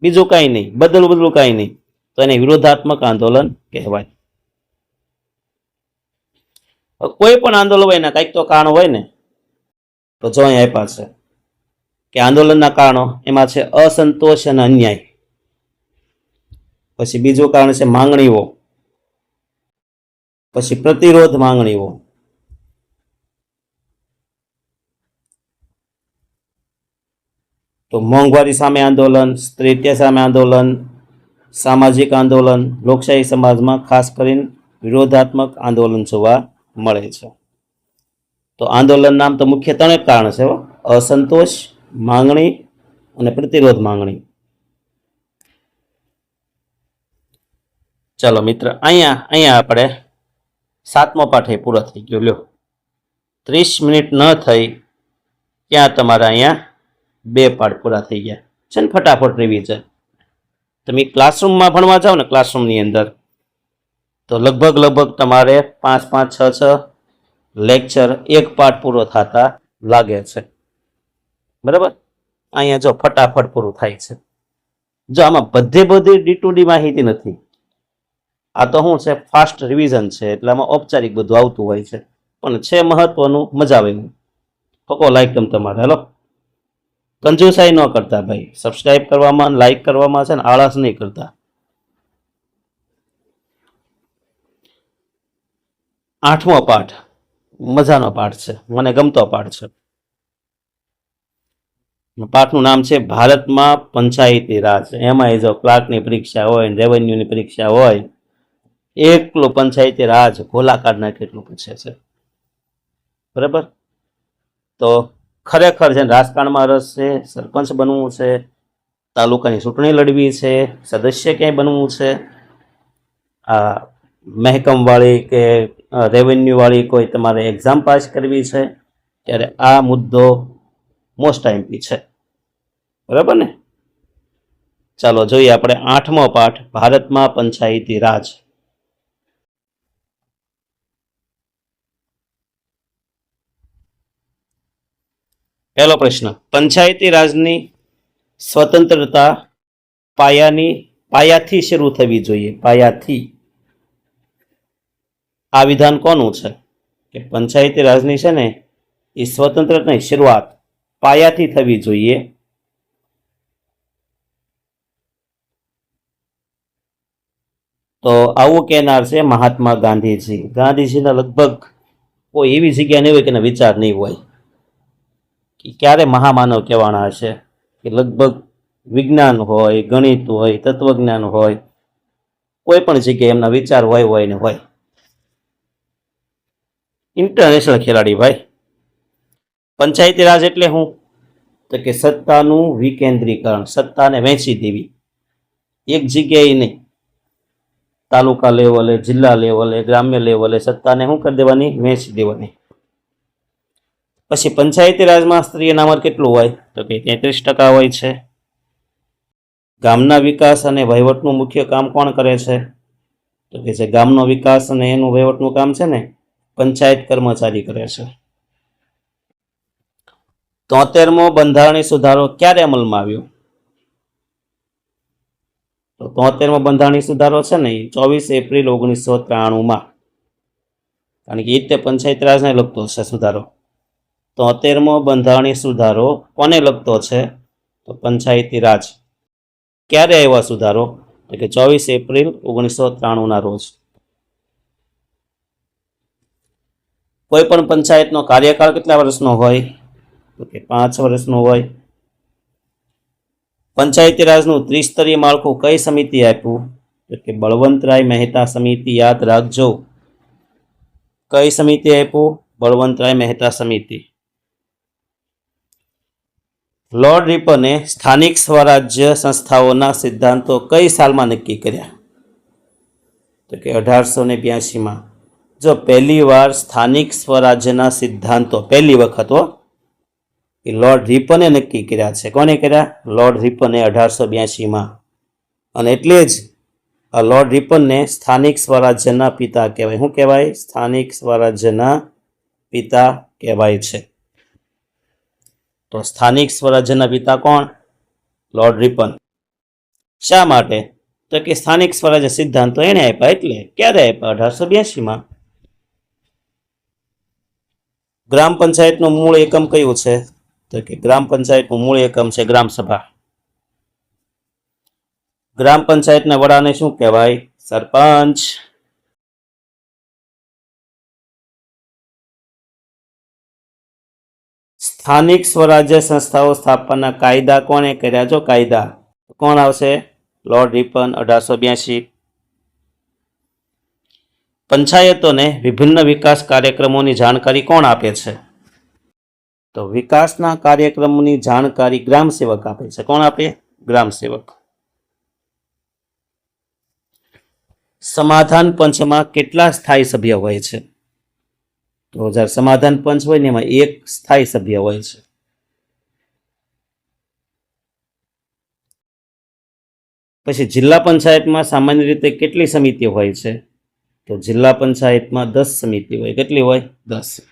બીજું કાંઈ નહીં, બદલું કાંઈ નહીં, તો એને વિરોધાત્મક આંદોલન કહેવાય. કોઈ પણ આંદોલન હોય ને કંઈક તો કારણ હોય ને, તો જો અહીં આપ્યા છે કે આંદોલનના કારણો, એમાં છે અસંતોષ અને અન્યાય. પછી બીજું કારણ છે માંગણીઓ, પછી પ્રતિરોધ માંગણીઓ, તો મોંઘવારી સામે આંદોલન, સ્ત્રીત્ય સામે આંદોલન, સામાજિક આંદોલન. લોકશાહી સમાજમાં ખાસ કરીને વિરોધાત્મક આંદોલન જોવા મળે છે. તો આંદોલન નામ તો મુખ્ય 3 કારણ છે: અસંતોષ, માંગણી અને પ્રતિરોધ માંગણી. ચાલો મિત્ર, અહીંયા આપણે 7મો પાઠ પૂરો થઈ ગયો. લ્યો, 30 મિનિટ ન થઈ ત્યાં તમારા અહીંયા 2 પાઠ પૂરા થઈ ગયા છે ને. ફટાફટ રિવિઝન. તમે ક્લાસરૂમમાં ભણવા જાઓ ને, ક્લાસરૂમની અંદર, તો લગભગ તમારે 5-5, 6-6 લેક્ચર એક પાઠ પૂરો થતા લાગે છે. બરાબર? અહીંયા જો ફટાફટ પૂરું થાય છે. જો આમાં બધી ડી માહિતી નથી. આ તો શું છે, ફાસ્ટ રિવિઝન છે, એટલે આમાં ઔપચારિક બધું આવતું હોય છે, પણ છે મહત્વનું, મજા આવે એવું. ફકો લાઈક તમ તમારે. હેલો, કંજુસાઈ ન કરતા ભાઈ, સબસ્ક્રાઇબ કરવામાં, લાઈક કરવામાં છે ને આળસ નહીં કરતા. 8મો પાઠ મજાનો પાઠ છે, મને ગમતો પાઠ છે. પાઠનું નામ છે ભારતમાં પંચાયતી રાજ. એમાં જો ક્લાર્કની પરીક્ષા હોય, રેવન્યુની પરીક્ષા હોય, એકલો પંચાયતી રાજ ગોલાકાર નાખે એટલું પૂછે છે. બરાબર? તો ખરેખર છે રાજકારણમાં રસ છે, સરપંચ બનવું છે, તાલુકાની ચૂંટણી લડવી છે, સદસ્ય ક્યાંય બનવું છે, આ મહેકમવાળી કે રેવન્યુવાળી કોઈ તમારે એક્ઝામ પાસ કરવી છે, ત્યારે આ મુદ્દો મોસ્ટ આઈમ્પી છે. બરાબર ને? ચાલો જોઈએ આપણે 8મો પાઠ, ભારતમાં પંચાયતી રાજ. પહેલો પ્રશ્ન, પંચાયતી રાજની સ્વતંત્રતા પાયાથી શરૂ થવી જોઈએ. પાયાથી. આ વિધાન કોનું છે? કે પંચાયતી રાજની છે ને એ સ્વતંત્રતાની શરૂઆત પાયાથી થવી જોઈએ. તો આવું કહેનાર છે મહાત્મા ગાંધીજી. ગાંધીજીના લગભગ કોઈ એવી જગ્યા નહીં હોય કે વિચાર નહીં હોય કે ક્યારે મહામાનવ કહેવાના હશે. કે લગભગ વિજ્ઞાન હોય, ગણિત હોય, તત્વજ્ઞાન હોય, કોઈ પણ જગ્યાએ એમના વિચાર હોય ને હોય. ઇન્ટરનેશનલ ખેલાડી ભાઈ. પંચાયતી રાજ એટલે શું? તો કે સત્તાનું વિકેન્દ્રીકરણ, સત્તાને વહેંચી દેવી. એક જગ્યાએ નહીં, તાલુકા લેવલે, જિલ્લા લેવલે, ગ્રામ્ય લેવલે સત્તાને શું કરી દેવાની? વહેંચી દેવાની. પછી પંચાયતી રાજમાં સ્ત્રી અનામત કેટલું હોય? તો કે 33% હોય છે. ગામના વિકાસ અને વહીવટનું મુખ્ય કામ કોણ કરે છે? તો કે જે ગામનો વિકાસ અને એનું વહીવટનું કામ છે ને, પંચાયત કર્મચારી કરે છે. 73મો બંધારણીય સુધારો ક્યારે અમલમાં આવ્યો? તો 73મો બંધારણીય સુધારો છે ને, 24 એપ્રિલ 1993માં. કારણ કે એ તે પંચાયત રાજને લગતો છે સુધારો. 73મો બંધારણીય સુધારો કોને લગતો છે? તો પંચાયતી રાજ. ક્યારે આવ્યો સુધારો? તો કે 24 એપ્રિલ 1993ના રોજ. કોઈ પણ પંચાયતનો કાર્યકાળ કેટલા વર્ષનો હોય? તો કે 5 વર્ષનો હોય. પંચાયતી રાજનું ત્રિસ્તરીય માળખું કઈ સમિતિ આપ્યું? તો કે બળવંતરાય મહેતા સમિતિ. યાદ રાખજો, કઈ સમિતિ આપ્યું? બળવંતરાય મહેતા સમિતિ. લોર્ડ રિપને સ્થાનિક સ્વરાજ્ય સંસ્થાઓના સિદ્ધાંતો કઈ સાલમાં નક્કી કર્યા? તો કે 1882માં. જો પહેલી વાર સ્થાનિક સ્વરાજ્યના સિદ્ધાંતો પહેલી વખત એ લોર્ડ રિપને નક્કી કર્યા છે. કોને કર્યા? લોર્ડ રિપને 1882માં. અને એટલે જ આ લોર્ડ રિપનને સ્થાનિક સ્વરાજ્યના પિતા કહેવાય. શું કહેવાય? સ્થાનિક સ્વરાજ્યના પિતા કહેવાય છે. તો સ્થાનિક સ્વરાજ્યના પિતા કોણ? Lord Ripon. શા માટે? તો કે સ્થાનિક સ્વરાજ્ય સિદ્ધાંતો એને આપ્યા. એટલે ક્યારે આપ્યા? 1882માં. ગ્રામ પંચાયતનું મૂળ એકમ કયું છે? તો કે ગ્રામ પંચાયતનું મૂળ એકમ છે ગ્રામ સભા. ગ્રામ પંચાયતના વડાને શું કહેવાય? સરપંચ. સ્થાનિક સ્વરાજ્ય સંસ્થાઓ સ્થાપવાના કાયદા કોણે કર્યા? જો કાયદા કોણ આવશે? Lord Ripon, 1882. પંચાયતોને વિભિન્ન વિકાસ કાર્યક્રમોની જાણકારી કોણ આપે છે? તો વિકાસના કાર્યક્રમોની જાણકારી ગ્રામ સેવક આપે છે. કોણ આપે? ગ્રામ સેવક. સમાધાન પંચમાં કેટલા સ્થાયી સભ્ય હોય છે? તો જ્યારે સમાધાન પંચ હોય ને એમાં એક સ્થાયી સભ્ય હોય છે. પછી જિલ્લા પંચાયતમાં સામાન્ય રીતે કેટલી સમિતિ હોય છે? તો જિલ્લા પંચાયતમાં 10 સમિતિ હોય. કેટલી હોય? 10.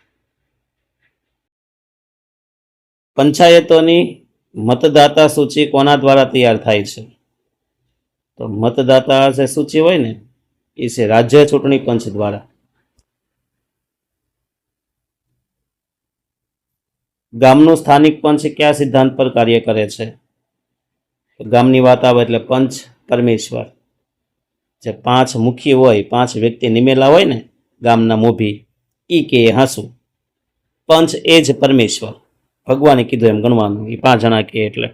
પંચાયતોની મતદાતા સૂચિ કોના દ્વારા તૈયાર થાય છે? તો મતદાતા જે સૂચિ હોય ને એ છે રાજ્ય ચૂંટણી પંચ દ્વારા. ગામનું સ્થાનિક પંચ કયા સિદ્ધાંત પર કાર્ય કરે છે? ગામની વાત આવે એટલે પંચ પરમેશ્વર. જે 5 મુખી હોય, 5 વ્યક્તિ નિમેલા હોય ને ગામના મોભી, ઈ કે હાસુ. પંચ એ જ પરમેશ્વર. ભગવાને કીધું એમ ગણવાનું. એ 5 જણા કે એટલે.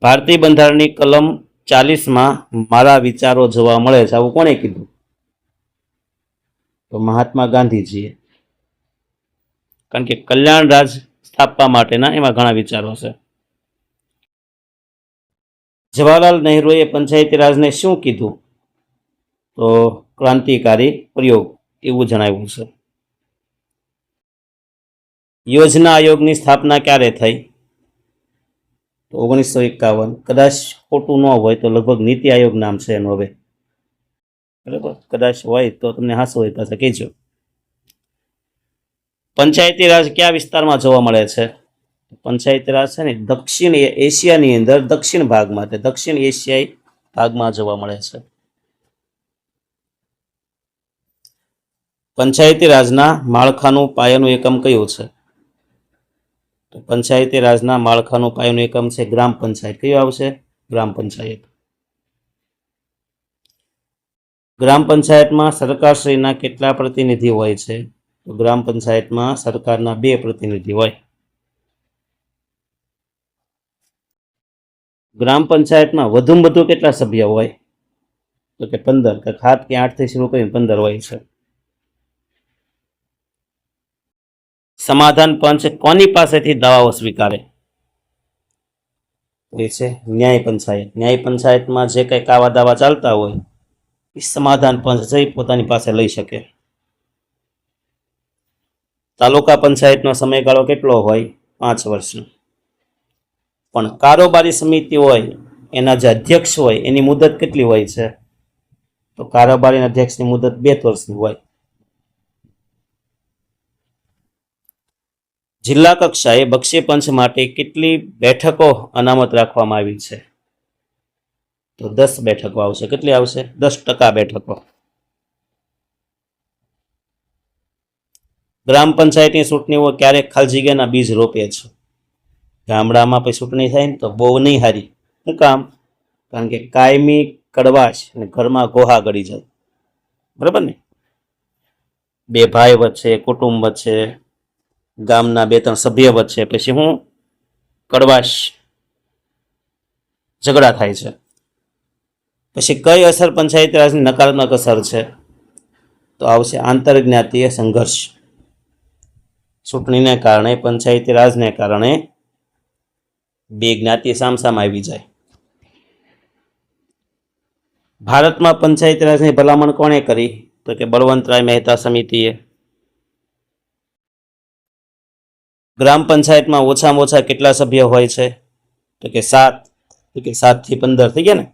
ભારતીય બંધારણની કલમ 40માં મારા વિચારો જોવા મળે છે. આવું કોણે કીધું? તો મહાત્મા ગાંધીજીએ. કારણ કે કલ્યાણ રાજ સ્થાપવા માટેના એમાં ઘણા વિચારો છે. જવાહરલાલ નહેરુએ પંચાયતી રાજને શું કીધું? તો ક્રાંતિકારી પ્રયોગ એવું જણાવ્યું છે. યોજના આયોગની સ્થાપના ક્યારે થઈ? તો 1951. કદાચ ખોટું ન હોય તો લગભગ નીતિ આયોગ નામ છે એનું હવે. બરાબર, કદાચ હોય તો તમને હાસું હોય પાછા કહેજો. પંચાયતી રાજ કયા વિસ્તારમાં જોવા મળે છે? પંચાયતી રાજ છે ને દક્ષિણ એશિયાની અંદર દક્ષિણ ભાગમાં, દક્ષિણ એશિયાઈ ભાગમાં જોવા મળે છે. પંચાયતી રાજના માળખાનું પાયાનું એકમ કયું છે? તો પંચાયતી રાજના માળખાનું પાયાનું એકમ છે ગ્રામ પંચાયત. કયું આવશે? ગ્રામ પંચાયત. ગ્રામ પંચાયતમાં સરકારશ્રીના કેટલા પ્રતિનિધિ હોય છે? તો ગ્રામ પંચાયતમાં સરકારના 2 પ્રતિનિધિ હોય. ગ્રામ પંચાયતમાં વધુમાં વધુ કેટલા સભ્ય હોય? તો કે 15, કે 7 કે 8 થી શરૂ કરીને 15 હોય છે. સમાધાન પંચ કોની પાસેથી દાવાઓ સ્વીકારે? એ છે ન્યાય પંચાયત. ન્યાય પંચાયતમાં જે કંઈક આવા દાવા ચાલતા હોય એ સમાધાન પંચ જઈ પોતાની પાસે લઈ શકે. તાલુકા પંચાયતનો સમયગાળો કેટલો હોય? 5 વર્ષનો. પણ કારોબારી સમિતિ હોય એના જે અધ્યક્ષ હોય એની મુદત કેટલી હોય છે? તો કારોબારી અધ્યક્ષની મુદત 2 વર્ષની હોય. જિલ્લા કક્ષાએ બક્ષી પંચ માટે કેટલી બેઠકો અનામત રાખવામાં આવી છે? તો 10 બેઠકો આવશે. કેટલી આવશે? 10% બેઠકો. ગ્રામ પંચાયતની ચૂંટણીઓ ક્યારેક ખાલી જગ્યાના બીજ રોપે છે. ગામડામાં પછી ચૂંટણી થાય ને તો બહુ નહીં હારી. શું કામ? કારણ કે કાયમી કડવાશ અને ઘરમાં ગોહા ગળી જાય. બરાબર ને? 2 ભાઈ વચ્ચે, કુટુંબ વચ્ચે, ગામના 2-3 સભ્ય વચ્ચે પછી હું કડવાશ ઝઘડા થાય છે. પછી કઈ અસર પંચાયતી રાજની નકારાત્મક અસર છે? તો આવશે આંતરજ્ઞાતીય સંઘર્ષ. ચૂંટણીને કારણે, પંચાયતી રાજને કારણે 2 જ્ઞાતિ સામસામ આવી જાય. ભારતમાં પંચાયતી રાજની ભલામણ કોણે કરી? તો કે બળવંતરાય મહેતા સમિતિએ. ગ્રામ પંચાયતમાં ઓછામાં ઓછા કેટલા સભ્ય હોય છે? તો કે 7. તો કે 7 થી 15 થઈ ગયા ને?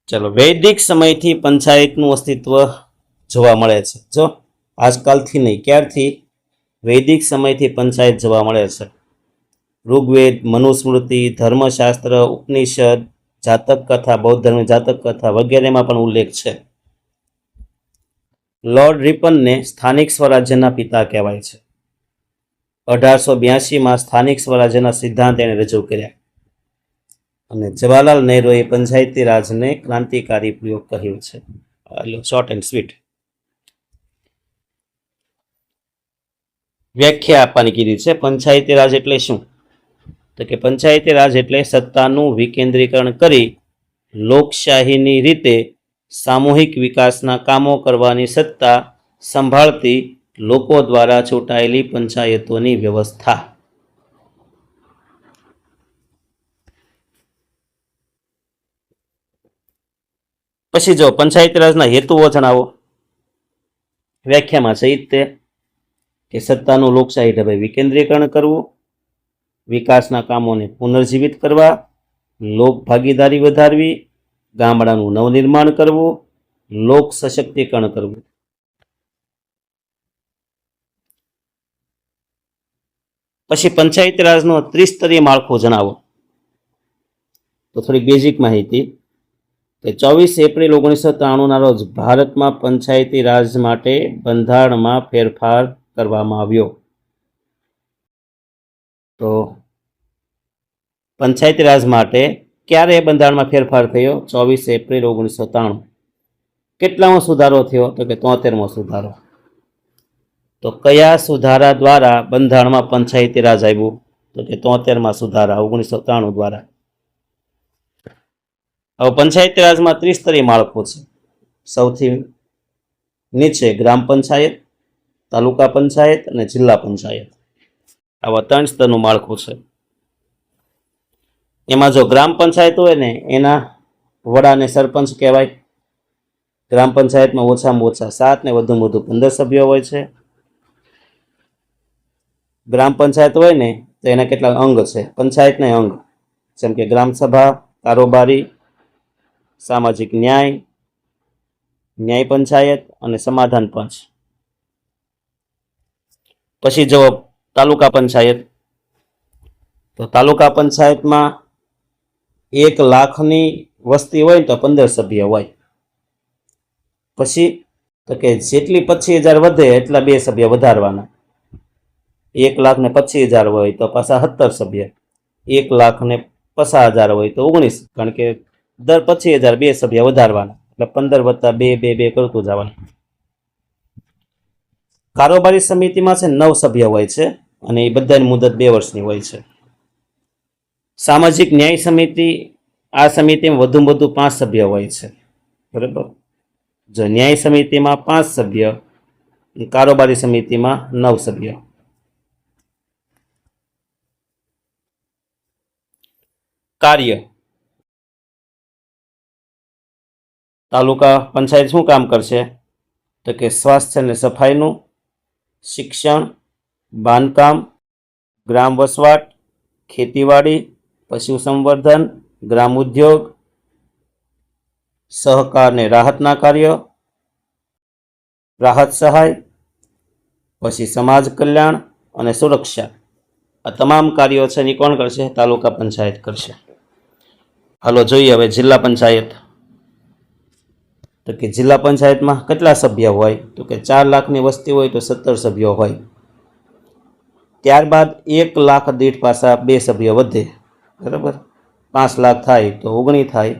ચલો, વૈદિક સમયથી પંચાયતનું અસ્તિત્વ જોવા મળે છે. જો આજકાલથી નહીં, ક્યારથી? વૈદિક સમયથી પંચાયત જોવા મળે છે. ઋગ્વેદ, મનુસ્મૃતિ, ધર્મશાસ્ત્ર, ઉપનિષદ, જાતક કથા, બૌદ્ધ ધર્મની જાતક કથા વગેરેમાં પણ ઉલ્લેખ છે. લોર્ડ રિપનને સ્થાનિક સ્વરાજ્યના પિતા કહેવાય છે. 1882માં સ્થાનિક સ્વરાજ્યના સિદ્ધાંત એણે રજૂ કર્યા. અને જવાહરલાલ નહેરુએ પંચાયતી રાજને ક્રાંતિકારી પ્રયોગ કહ્યો છે. Short and sweet. વ્યાખ્યા આપવાની કીધી છે. પંચાયતી રાજ એટલે શું? તો કે પંચાયતી રાજ એટલે સત્તાનું વિકેન્દ્રીકરણ કરી લોકશાહીની રીતે સામૂહિક વિકાસના કામો કરવાની સત્તા સંભાળતી લોકો દ્વારા ચૂંટાયેલી પંચાયતોની વ્યવસ્થા. પછી જો પંચાયતી રાજના હેતુઓ જણાવો. વ્યાખ્યામાં છે તે કે સત્તાનું લોકશાહી ઢબે વિકેન્દ્રીકરણ કરવું, વિકાસના કામોને પુનર્જીવિત કરવા, લોક ભાગીદારી વધારવી, ગામડાનું નવનિર્માણ કરવું, લોક સશક્તિકરણ કરવું. પછી પંચાયતી રાજનું ત્રિસ્તરીય માળખું જણાવો. તો થોડી બેઝિક માહિતી કે 24 એપ્રિલ 1993ના રોજ ભારતમાં પંચાયતી રાજ માટે બંધારણમાં ફેરફાર કરવામાં આવ્યો. તો પંચાયતી રાજ માટે ક્યારે બંધારણમાં ફેરફાર થયો? 24 એપ્રિલ 1993. કેટલામો સુધારો થયો? તો કે 73મો સુધારો. તો કયા સુધારા દ્વારા બંધારણમાં પંચાયતી રાજ આવ્યું? તો કે 73મા સુધારા 1993 દ્વારા. હવે પંચાયતી રાજમાં ત્રિસ્તરીય માળખું છે. સૌથી નીચે ગ્રામ પંચાયત, તાલુકા પંચાયત અને જિલ્લા પંચાયત. આવા 3 સ્તરનું માળખું છે. એમાં જો ગ્રામ પંચાયત હોય ને એના વડાને સરપંચ કહેવાય. ગ્રામ પંચાયતમાં ઓછામાં ઓછા 7 ને વધુમાં વધુ 15 સભ્યો હોય છે. ગ્રામ પંચાયત હોય ને તો એના કેટલાક અંગ છે, પંચાયતના અંગ, જેમ કે ગ્રામ સભા, કારોબારી, સામાજિક ન્યાય, ન્યાય પંચાયત અને સમાધાન પંચ. પછી જો તાલુકા પંચાયત, તો તાલુકા પંચાયતમાં 1 લાખની વસ્તી હોય તો 15 સભ્ય હોય. પછી તો કે જેટલી 25,000 વધે એટલા 2 સભ્ય વધારવાના. 1,25,000 હોય તો પાછા 17 સભ્ય, 1,50,000 હોય તો 19, કારણ કે દર 25,000 2 સભ્ય વધારવાના, એટલે 15 વત્તા 2 2 2 કરતું જવાનું. કારોબારી સમિતિમાં છે 9 સભ્ય હોય છે અને એ બધાની મુદત 2 વર્ષની હોય છે. સામાજિક ન્યાય સમિતિ, આ સમિતિમાં વધુમાં વધુ 5 સભ્ય હોય છે. બરાબર, જો ન્યાય સમિતિમાં 5 સભ્ય, કારોબારી સમિતિમાં 9 સભ્ય. કાર્ય, તાલુકા પંચાયત શું કામ કરશે? તો કે સ્વાસ્થ્ય અને સફાઈનું, શિક્ષણ, બાંધકામ, ગ્રામ વસવાટ, ખેતીવાડી, પશુ સંવર્ધન, ગ્રામ ઉદ્યોગ, સહકાર અને રાહતના કાર્ય, રાહત સહાય, પછી સમાજ કલ્યાણ અને સુરક્ષા. આ તમામ કાર્યો છે એ કોણ કરશે? તાલુકા પંચાયત કરશે. હાલો જોઈએ હવે જિલ્લા પંચાયત. તો કે જિલ્લા પંચાયતમાં કેટલા સભ્ય હોય? તો કે 4 લાખની વસ્તી હોય તો 17 સભ્યો હોય. ત્યારબાદ 1 લાખ દીઠ પાછા 2 સભ્યો વધે. બરાબર, 5 લાખ થાય તો 19 થાય,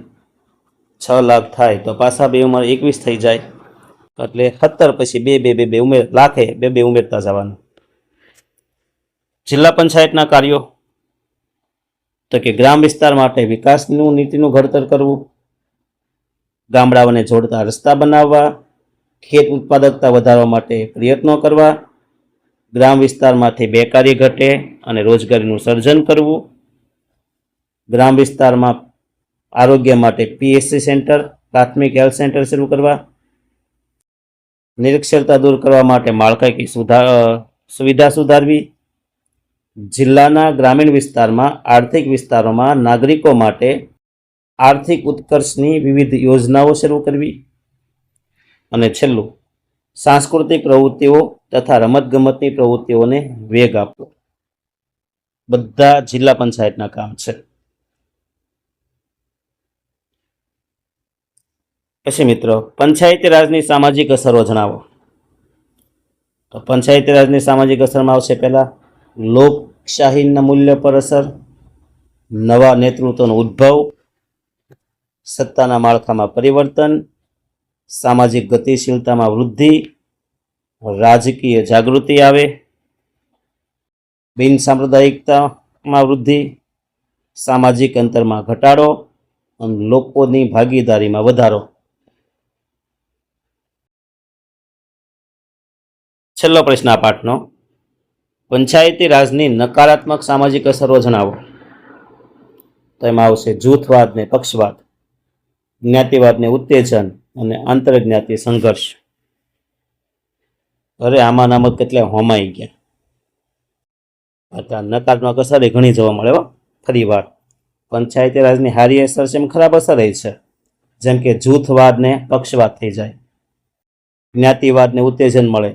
6 લાખ થાય તો પાછા 2 ઉંમર 21 થઈ જાય, એટલે 17 પછી 2 2 2 ઉમેર, લાખે 2 2 ઉમેરતા જવાનું. જિલ્લા પંચાયતના કાર્યો, તો કે ગ્રામ વિસ્તાર માટે વિકાસનું નીતિનું ઘડતર કરવું, ગામડાઓને જોડતા રસ્તા બનાવવા, ખેત ઉત્પાદકતા વધારવા માટે પ્રયત્નો કરવા, ગ્રામ વિસ્તારમાંથી બેકારી ઘટે અને રોજગારીનું સર્જન કરવું, ગ્રામ વિસ્તારમાં આરોગ્ય માટે પીએચસી સેન્ટર, પ્રાથમિક હેલ્થ સેન્ટર શરૂ કરવા, નિરક્ષરતા દૂર કરવા માટે માળખાકીય સુવિધા સુધારવી, જિલ્લાના ગ્રામીણ વિસ્તારમાં આર્થિક વિસ્તારોમાં નાગરિકો માટે આર્થિક ઉત્કર્ષની વિવિધ યોજનાઓ શરૂ કરવી, અને છેલ્લું સાંસ્કૃતિક પ્રવૃત્તિઓ તથા રમતગમતની પ્રવૃત્તિઓને વેગ આપવો. બધા જિલ્લા પંચાયતના કામ છે. પછી મિત્રો પંચાયતી રાજની સામાજિક અસરો જણાવો. તો પંચાયતી રાજની સામાજિક અસરમાં આવશે પહેલા લોકશાહીના મૂલ્ય પર અસર, નવા નેતૃત્વનો ઉદ્ભવ, સત્તાના માળખામાં પરિવર્તન, સામાજિક ગતિશીલતામાં વૃદ્ધિ, રાજકીય જાગૃતિ આવે, બિન સાંપ્રદાયિકતામાં વૃદ્ધિ, સામાજિક અંતરમાં ઘટાડો અને લોકોની ભાગીદારીમાં વધારો. છેલ્લો પ્રશ્ન આ પાઠનો, પંચાયતી રાજની નકારાત્મક સામાજિક અસરો જણાવો. તો એમાં આવશે જૂથવાદ ને પક્ષવાદ, જ્ઞાતિવાદને ઉત્તેજન અને આંતરજ્ઞાતિ સંઘર્ષ. અરે આમાં નામક કેટલા હોમાઈ ગયા. નકારાત્મક અસર ઘણી જોવા મળે ફરી વાર. પંચાયતી રાજની હારી અસર છે એમ ખરાબ અસર છે, જેમ કે જૂથવાદ ને પક્ષવાદ થઈ જાય, જ્ઞાતિવાદને ઉત્તેજન મળે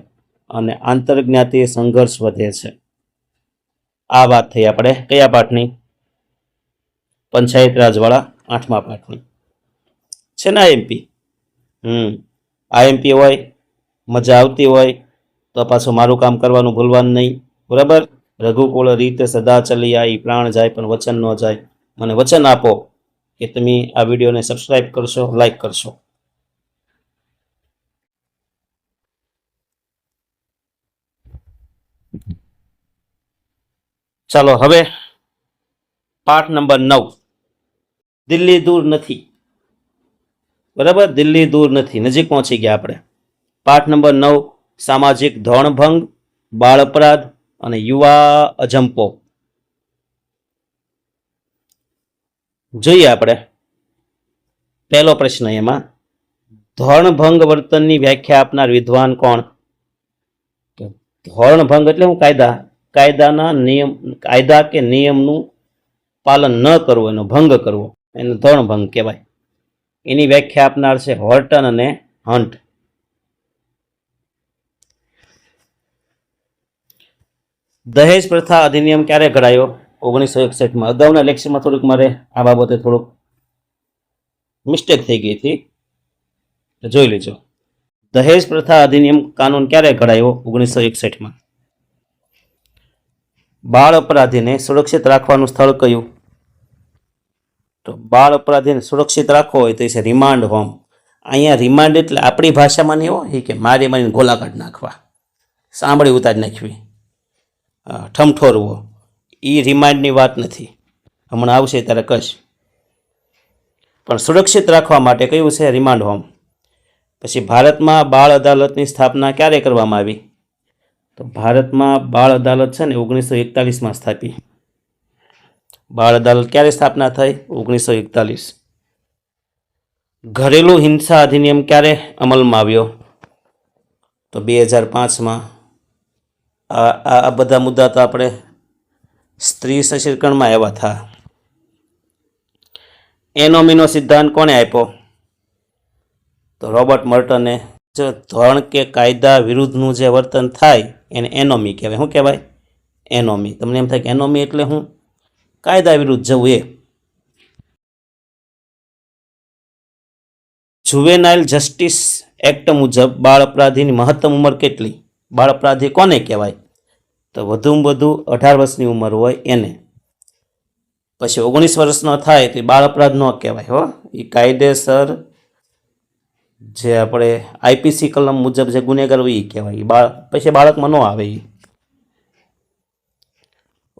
અને આંતરજ્ઞાતિ સંઘર્ષ વધે છે. આ વાત થઈ આપણે કયા પાઠની? પંચાયત રાજવાળા 8મા પાઠની છે ને આઈએમપી. આઈએમપી હોય, મજા આવતી હોય તો પાછું મારું કામ કરવાનું ભૂલવાનું નહીં. બરાબર, રઘુકુળ રીત સદા ચલી આવી, પ્રાણ જાય પણ વચન ન જાય. મને વચન આપો કે તમે આ વિડીયોને સબસ્ક્રાઇબ કરશો, લાઈક કરશો. ચાલો હવે પાઠ નંબર 9, દિલ્હી દૂર નથી. બરાબર, દિલ્હી દૂર નથી, નજીક પહોંચી ગયા આપણે. પાઠ નંબર 9, સામાજિક ધોરણભંગ, બાળ અપરાધ અને યુવા અજંપો. જોઈએ આપણે પહેલો પ્રશ્ન. એમાં ધોરણભંગ વર્તનની વ્યાખ્યા આપનાર વિદ્વાન કોણ? ધોરણભંગ એટલે હું કાયદાના નિયમ, કાયદા કે નિયમનું પાલન ન કરવું, એનો ભંગ કરવો, એને ધોરણભંગ કહેવાય. એની વ્યાખ્યા આપનાર છે હોર્ટન અને હન્ટ. દહેજ પ્રથા અધિનિયમ ક્યારે ઘડાયો? 1961માં. અગાઉના લેક્ચરમાં થોડુંક મારે આ બાબતે થોડુંક મિસ્ટેક થઈ ગઈ હતી, જોઈ લેજો. દહેજ પ્રથા અધિનિયમ કાનૂન ક્યારે ઘડાયો? 1961માં. બાળ અપરાધીને સુરક્ષિત રાખવાનું સ્થળ કયું? તો બાળ અપરાધીને સુરક્ષિત રાખવો હોય તો એ છે રિમાન્ડ હોમ. અહીંયા રિમાન્ડ એટલે આપણી ભાષામાં નહીં હોય કે મારી મારીને ગોલા કાઢ નાખવા, સાંભળી ઉતારી નાખવી, ઠમઠોરવો, એ રિમાન્ડની વાત નથી. હમણાં આવશે ત્યારે કશ. પણ સુરક્ષિત રાખવા માટે કયું છે? Remand home. પછી ભારતમાં બાળ અદાલતની સ્થાપના ક્યારે કરવામાં આવી? તો ભારતમાં બાળ અદાલત છે ને 1941માં સ્થાપી. બાળ અદાલત ક્યારે સ્થાપના થઈ? 1941. ઘરેલું હિંસા અધિનિયમ ક્યારે અમલમાં આવ્યો? તો 2005માં. આ બધા મુદ્દા તો આપણે સ્ત્રી સશક્તિકરણમાં આવ્યા હતા. એનોમીનો સિદ્ધાંત કોણે આપ્યો? તો રોબર્ટ મર્ટને. જો ધોરણ કે કાયદા વિરુદ્ધનું જે વર્તન થાય એને એનોમી કહેવાય. શું કહેવાય? એનોમી. તમને એમ થાય કે એનોમી એટલે શું? કાયદા વિરુદ્ધ જવું એ. જુવેનાઇલ જસ્ટિસ એક્ટ મુજબ બાળ અપરાધીની મહત્તમ ઉંમર કેટલી? બાળ અપરાધી કોને કહેવાય? તો વધુમાં વધુ 18 વર્ષની ઉંમર હોય એને. પછી 19 વર્ષનો થાય તો બાળ અપરાધ ન કહેવાય. હો, એ કાયદેસર જે આપણે આઈપીસી કલમ મુજબ જે ગુનેગાર હોય એ કહેવાય. પછી બાળકમાં ન આવે. એ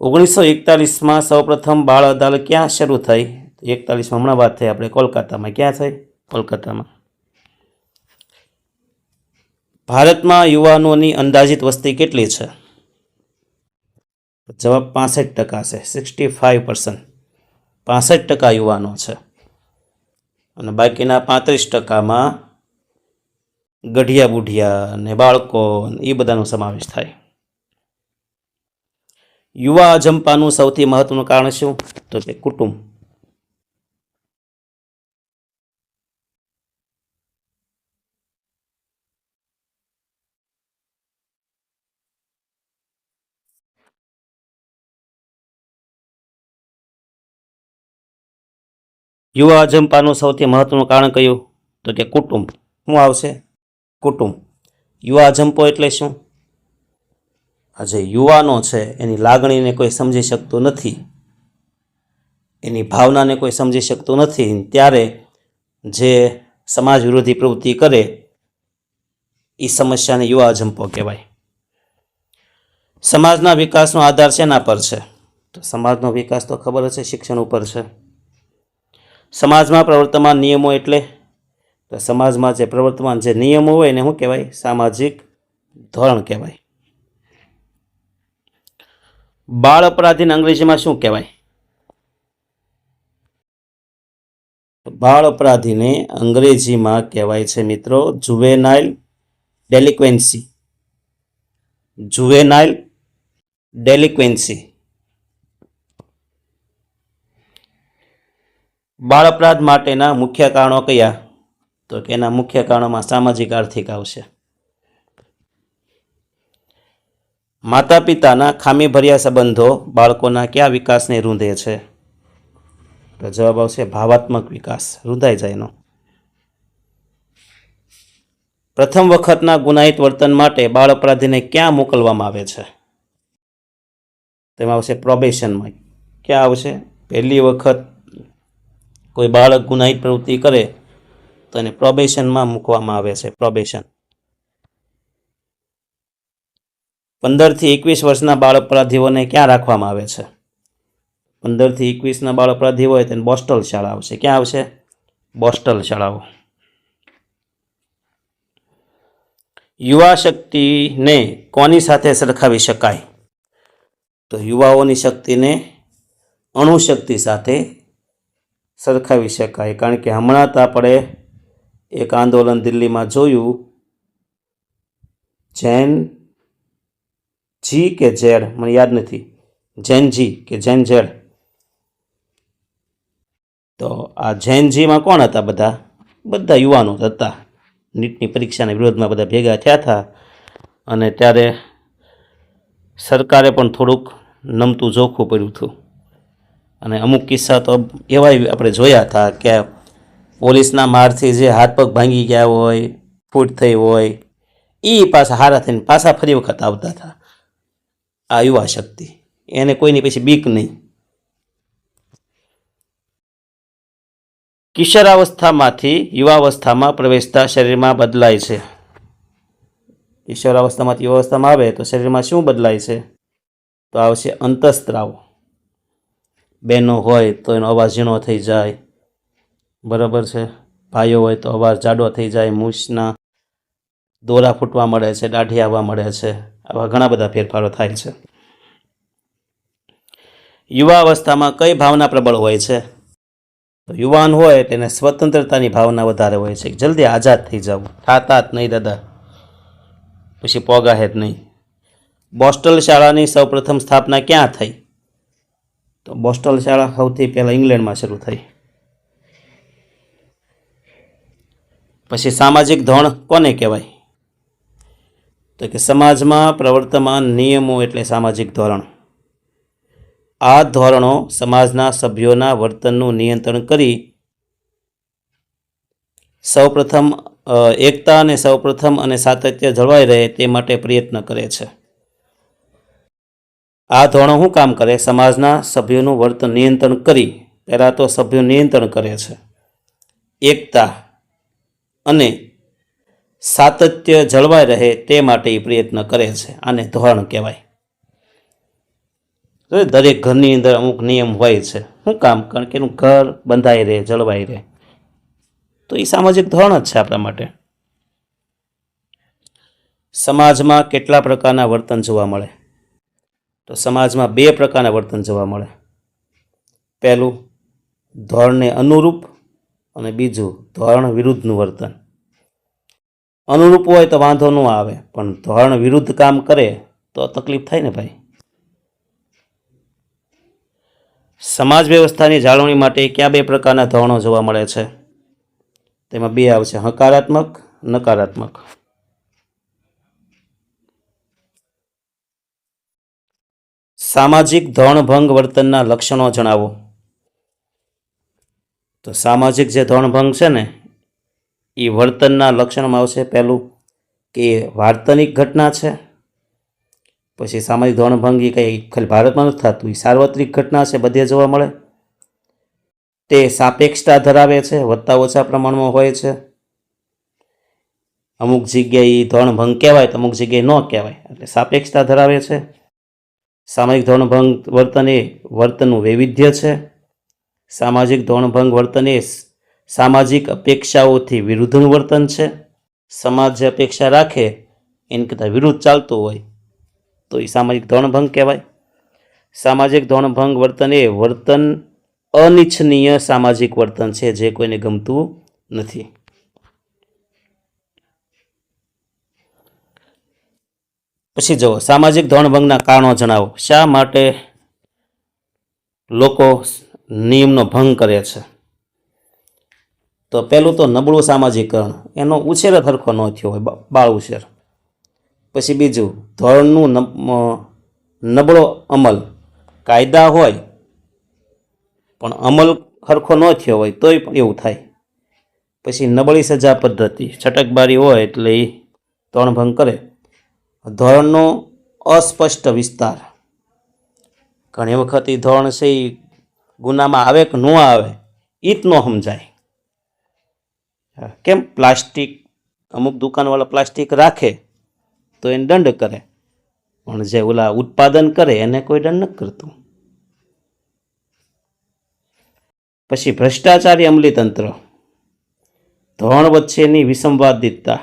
1941માં સૌપ્રથમ બાળ અદાલત ક્યાં શરૂ થઈ? 41માં હમણાં વાત થઈ આપણે કોલકાતામાં. ક્યાં થઈ? કોલકાતામાં. ભારતમાં યુવાનોની અંદાજિત વસ્તી કેટલી છે? જવાબ 65% છે. 65%. 65% યુવાનો છે અને બાકીના 35%માં ગઢિયા બુઢિયા અને બાળકો એ બધાનો સમાવેશ થાય. યુવા અજંપાનું સૌથી મહત્વનું કારણ શું? તો કે કુટુંબ. યુવા અજંપાનું સૌથી મહત્વનું કારણ કયું? તો કે કુટુંબ. શું આવશે? કુટુંબ. યુવા અજંપો એટલે શું? આ જે યુવાનો છે એની લાગણીને કોઈ સમજી શકતું નથી, એની ભાવનાને કોઈ સમજી શકતું નથી, ત્યારે જે સમાજ વિરોધી પ્રવૃત્તિ કરે એ સમસ્યાને યુવા અજંપો કહેવાય. સમાજના વિકાસનો આધાર શેના પર છે? તો સમાજનો વિકાસ તો ખબર હશે, શિક્ષણ ઉપર છે. સમાજમાં પ્રવર્તમાન નિયમો એટલે? તો સમાજમાં જે પ્રવર્તમાન જે નિયમો હોય એને શું કહેવાય? સામાજિક ધોરણ કહેવાય. બાળ અપરાધીને અંગ્રેજીમાં શું કહેવાય? બાળ અપરાધીને અંગ્રેજીમાં કહેવાય છે મિત્રો જુવેનાઇલ ડેલિક્વન્સી. જુવેનાઇલ ડેલિક્વન્સી. બાળ અપરાધ માટેના મુખ્ય કારણો કયા? તો કે એના મુખ્ય કારણોમાં સામાજિક આર્થિક આવશે. માતા પિતાના ખામીભર્યા સંબંધો બાળકોના કયા વિકાસને રૂંધે છે? તો જવાબ આવશે ભાવાત્મક વિકાસ, રૂંધાઈ જાય એનો. પ્રથમ વખતના ગુનાહિત વર્તન માટે બાળ અપરાધીને ક્યાં મોકલવામાં આવે છે? તેમાં આવશે પ્રોબેશનમાં. ક્યાં આવશે? પહેલી વખત કોઈ બાળક ગુનાહિત પ્રવૃત્તિ કરે તો એને પ્રોબેશનમાં મૂકવામાં આવે છે. પ્રોબેશન. 15 થી 21 વર્ષના બાળ અપરાધીઓને ક્યાં રાખવામાં આવે છે? 15 થી 21ના બાળ અપરાધી હોય તેને બોસ્ટલ શાળા આવશે. ક્યાં આવશે? બોસ્ટલ શાળાઓ. યુવા શક્તિને કોની સાથે સરખાવી શકાય? તો યુવાઓની શક્તિને અણુશક્તિ સાથે સરખાવી શકાય. કારણ કે હમણાં તો આપણે એક આંદોલન દિલ્હીમાં જોયું, જૈન જી કે ઝેડ મને યાદ નથી, જૈન જી કે જૈન ઝેડ. તો આ જૈન જીમાં કોણ હતા? બધા યુવાનો હતા. નીટની પરીક્ષાના વિરોધમાં બધા ભેગા થયા હતા અને ત્યારે સરકારે પણ થોડુંક નમતું જોખવું પડ્યું હતું. અને અમુક કિસ્સા તો એવા આપણે જોયા હતા કે પોલીસના મારથી જે હાથ પગ ભાંગી ગયા હોય, ફૂટ થઈ હોય એ પાછા હારા થઈને પાછા ફરી વખત આવતા હતા. આ યુવા શક્તિ, એને કોઈની પછી બીક નહીં. કિશોરાવસ્થામાંથી યુવાવસ્થામાં પ્રવેશતા શરીરમાં બદલાય છે. કિશોરાવસ્થામાંથી યુવાવસ્થામાં આવે તો શરીરમાં શું બદલાય છે? તો આવશે અંતઃસ્ત્રાવ. બહેનો હોય તો એનો અવાજ ઝીણો થઈ જાય, બરાબર છે. ભાઈઓ હોય તો અવાજ જાડો થઈ જાય, મૂછના દોરા ફૂટવા મળે છે, દાઢી આવવા મળે છે. આવા ઘણા બધા ફેરફારો થાય છે. યુવા અવસ્થામાં કઈ ભાવના પ્રબળ હોય છે? તો યુવાન હોય તેને સ્વતંત્રતાની ભાવના વધારે હોય છે. જલ્દી આઝાદ થઈ જવું, થાતા જ નહીં દાદા, પછી પોગાહે જ નહીં. બોસ્ટલ શાળાની સૌપ્રથમ સ્થાપના ક્યાં થઈ? તો બોસ્ટલ શાળા સૌથી પહેલાં ઇંગ્લેન્ડમાં શરૂ થઈ. પછી સામાજિક ધોરણ કોને કહેવાય? તો કે સમાજમાં પ્રવર્તમાન નિયમો એટલે સામાજિક ધોરણ. આ ધોરણો સમાજના સભ્યોના વર્તનનું નિયંત્રણ કરી એકતા અને સૌપ્રથમ અને સાતત્ય જળવાઈ રહે તે માટે પ્રયત્ન કરે છે. આ ધોરણો શું કામ કરે? સમાજના સભ્યોનું વર્તન નિયંત્રણ કરી, પહેલાં તો સભ્યો નિયંત્રણ કરે છે, એકતા અને સાતત્ય જળવાઈ રહે તે માટે એ પ્રયત્ન કરે છે. આને ધોરણ કહેવાય. દરેક ઘરની અંદર અમુક નિયમ હોય છે. શું કામ? કારણ કે એનું ઘર બંધાઈ રહે, જળવાઈ રહે. તો એ સામાજિક ધોરણ જ છે આપણા માટે. સમાજમાં કેટલા પ્રકારના વર્તન જોવા મળે? તો સમાજમાં 2 પ્રકારના વર્તન જોવા મળે. પહેલું ધોરણને અનુરૂપ અને બીજું ધોરણ વિરુદ્ધનું વર્તન. અનુરૂપ હોય તો વાંધો ન આવે, પણ ધોરણ વિરુદ્ધ કામ કરે તો તકલીફ થાય ને ભાઈ. સમાજ વ્યવસ્થાની જાળવણી માટે કયા 2 પ્રકારના ધોરણો જોવા મળે છે? તેમાં 2 આવશે, હકારાત્મક, નકારાત્મક. સામાજિક ધોરણભંગ વર્તનના લક્ષણો જણાવો. તો સામાજિક જે ધોરણભંગ છે ને એ વર્તનના લક્ષણમાં આવશે પહેલું કે વાર્તનિક ઘટના છે. પછી સામાજિક ધોરણભંગ એ કંઈ ખાલી ભારતમાં નથી થતું, એ સાર્વત્રિક ઘટના છે, બધે જોવા મળે. તે સાપેક્ષતા ધરાવે છે, વધતા ઓછા પ્રમાણમાં હોય છે. અમુક જગ્યાએ ધોરણભંગ કહેવાય તો અમુક જગ્યાએ ન કહેવાય, એટલે સાપેક્ષતા ધરાવે છે. સામાજિક ધોરણભંગ વર્તન એ વર્તનનું વૈવિધ્ય છે. સામાજિક ધોરણભંગ વર્તન એ સામાજિક અપેક્ષાઓથી વિરુદ્ધનું વર્તન છે. સમાજ જે અપેક્ષા રાખે એની કરતાં વિરુદ્ધ ચાલતું હોય તો એ સામાજિક ધોરણભંગ કહેવાય. સામાજિક ધોરણભંગ વર્તન એ વર્તન અનિચ્છનીય સામાજિક વર્તન છે, જે કોઈને ગમતું નથી. પછી જુઓ, સામાજિક ધોરણભંગના કારણો જણાવો. શા માટે લોકો નિયમનો ભંગ કરે છે? તો પહેલું તો નબળું સામાજિકરણ, એનો ઉછેર જ સરખો ન થયો હોય, બાળ ઉછેર. પછી બીજું ધોરણનું નબળો અમલ, કાયદા હોય પણ અમલ સરખો ન થયો હોય તોય પણ એવું થાય. પછી નબળી સજા પદ્ધતિ, છટકબારી હોય એટલે એ ધોરણભંગ કરે. ધોરણનો અસ્પષ્ટ વિસ્તાર, ઘણી વખત એ ધોરણ છે એ ગુનામાં આવે કે ન આવે એ જ ન સમજાય. કેમ? પ્લાસ્ટિક, અમુક દુકાનવાળા પ્લાસ્ટિક રાખે તો એને દંડ કરે, પણ જે ઓલા ઉત્પાદન કરે એને કોઈ દંડ નથી કરતું. પછી ભ્રષ્ટાચારી અમલીતંત્ર, ધોરણ વચ્ચેની વિસંવાદિતતા,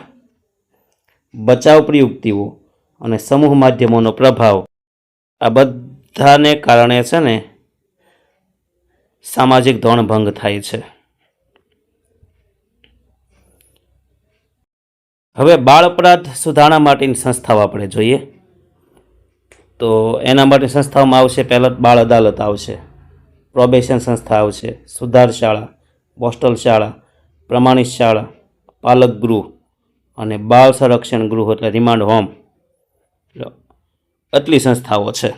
બચાવ પ્રયુક્તિઓ અને સમૂહ માધ્યમોનો પ્રભાવ, આ બધાને કારણે છે ને સામાજિક ધોરણભંગ થાય છે. હવે બાળ અપરાધ સુધારણા માટેની સંસ્થાઓ આપણે જોઈએ તો એના માટે સંસ્થાઓમાં આવશે પહેલાં બાળ અદાલત આવશે, પ્રોબેશન સંસ્થા આવશે, સુધાર શાળા, બોસ્ટલ શાળા, પ્રમાણિત શાળા, પાલક ગૃહ અને બાળ સંરક્ષણ ગૃહ એટલે રિમાન્ડ હોમ. આટલી સંસ્થાઓ છે.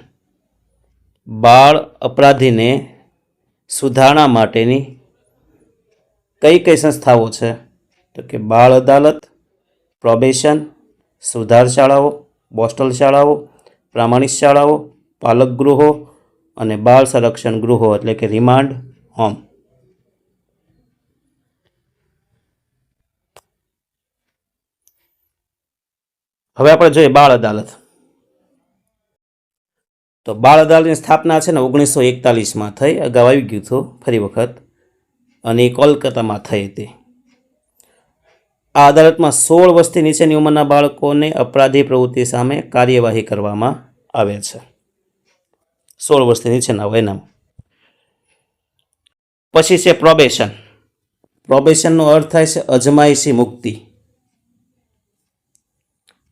બાળ અપરાધીને સુધારણા માટેની કઈ કઈ સંસ્થાઓ છે? તો કે બાળ અદાલત, પ્રોબેશન, સુધાર શાળાઓ, બોસ્ટલ શાળાઓ, પ્રામાણિક શાળાઓ, પાલક ગૃહો અને બાળ સંરક્ષણ ગૃહો એટલે કે રિમાન્ડ હોમ. હવે આપણે જોઈએ બાળ અદાલત. તો બાળ અદાલતની સ્થાપના છે ને 1941માં થઈ, અગાઉ આવી ગયું હતું ફરી વખત, અને એ કોલકાતામાં થઈ હતી. આ અદાલતમાં 16 વર્ષથી નીચેની ઉંમરના બાળકોને અપરાધી પ્રવૃત્તિ સામે કાર્યવાહી કરવામાં આવે છે. 16 વર્ષથી નીચેના હોય એના. પછી છે પ્રોબેશન. પ્રોબેશનનો અર્થ થાય છે અજમાયશી મુક્તિ.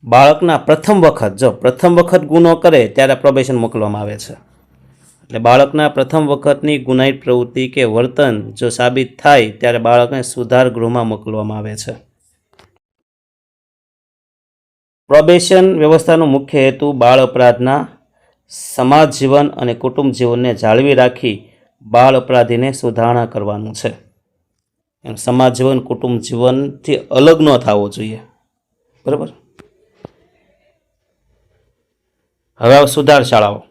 બાળકના પ્રથમ વખત ગુનો કરે ત્યારે પ્રોબેશન મોકલવામાં આવે છે. એટલે બાળકના પ્રથમ વખતની ગુનાહિત પ્રવૃત્તિ કે વર્તન જો સાબિત થાય ત્યારે બાળકને સુધાર ગૃહમાં મોકલવામાં આવે છે. પ્રોબેશન વ્યવસ્થાનો મુખ્ય હેતુ બાળ અપરાધના સમાજ જીવન અને કુટુંબ જીવનને જાળવી રાખી બાળ અપરાધીને સુધારણા કરવાનું છે. સમાજ જીવન કુટુંબ જીવનથી અલગ ન થવો જોઈએ. બરાબર. હવે સુધાર શાળાઓ.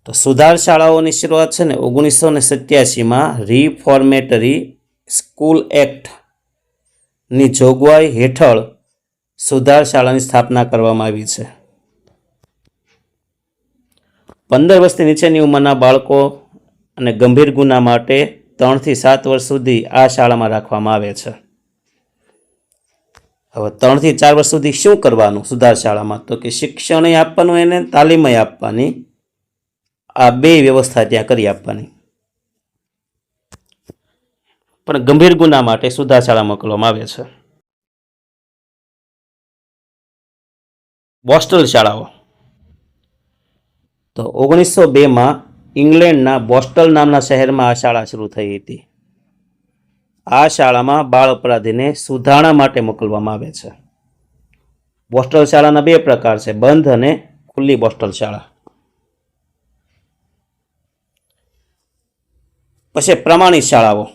તો સુધાર શાળાઓની શરૂઆત છે ને 1987માં રિફોર્મેટરી સ્કૂલ એક્ટની જોગવાઈ હેઠળ સુધાર શાળાની સ્થાપના કરવામાં આવી છે. 15 વર્ષથી નીચેની ઉંમરના બાળકો અને ગંભીર ગુના માટે 3 થી 7 વર્ષ સુધી આ શાળામાં રાખવામાં આવે છે. હવે 3 થી 4 વર્ષ સુધી શું કરવાનું સુધાર શાળામાં? તો કે શિક્ષણ આપવાનું, એને તાલીમ આપવાની. આ બે વ્યવસ્થા ત્યાં કરી આપવાની. પણ ગંભીર ગુના માટે સુધાર શાળા મોકલવામાં આવે છે. બોસ્ટલ શાળાઓ. તો 1902માં ઇંગ્લેન્ડના બોસ્ટલ નામના શહેરમાં આ શાળા શરૂ થઈ હતી. આ શાળામાં બાળ અપરાધીને સુધારણા માટે મોકલવામાં આવે છે. બોસ્ટલ શાળાના 2 પ્રકાર છે, બંધ અને ખુલ્લી બોસ્ટલ શાળા. પછી પ્રમાણિત શાળાઓ.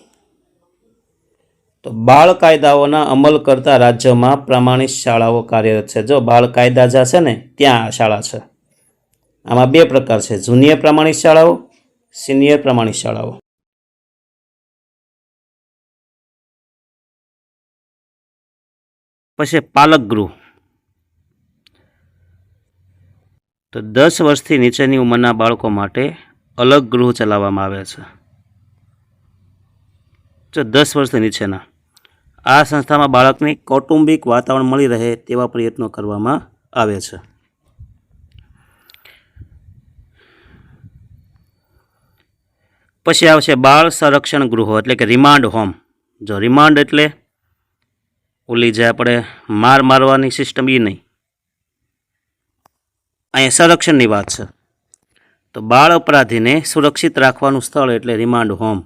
તો બાળ કાયદાઓના અમલ કરતા રાજ્યોમાં પ્રમાણિત શાળાઓ કાર્યરત છે. જો બાળ કાયદા જ્યાં છે ને ત્યાં આ શાળા છે. આમાં 2 પ્રકાર છે, જુનિયર પ્રમાણિત શાળાઓ, સિનિયર પ્રમાણિત શાળાઓ. પછી પાલક ગૃહ. તો 10 વર્ષથી નીચેની ઉંમરના બાળકો માટે અલગ ગૃહ ચલાવવામાં આવે છે. જો 10 વર્ષથી નીચેના, આ સંસ્થામાં બાળકને કૌટુંબિક વાતાવરણ મળી રહે તેવા પ્રયત્નો કરવામાં આવે છે. પછી આવશે બાળ સંરક્ષણ ગૃહો એટલે કે રિમાન્ડ હોમ. જો રિમાન્ડ એટલે ઓલી જે આપણે મારવાની સિસ્ટમ એ નહીં, અહીંયા સંરક્ષણની વાત છે. તો બાળ અપરાધીને સુરક્ષિત રાખવાનું સ્થળ એટલે રિમાન્ડ હોમ.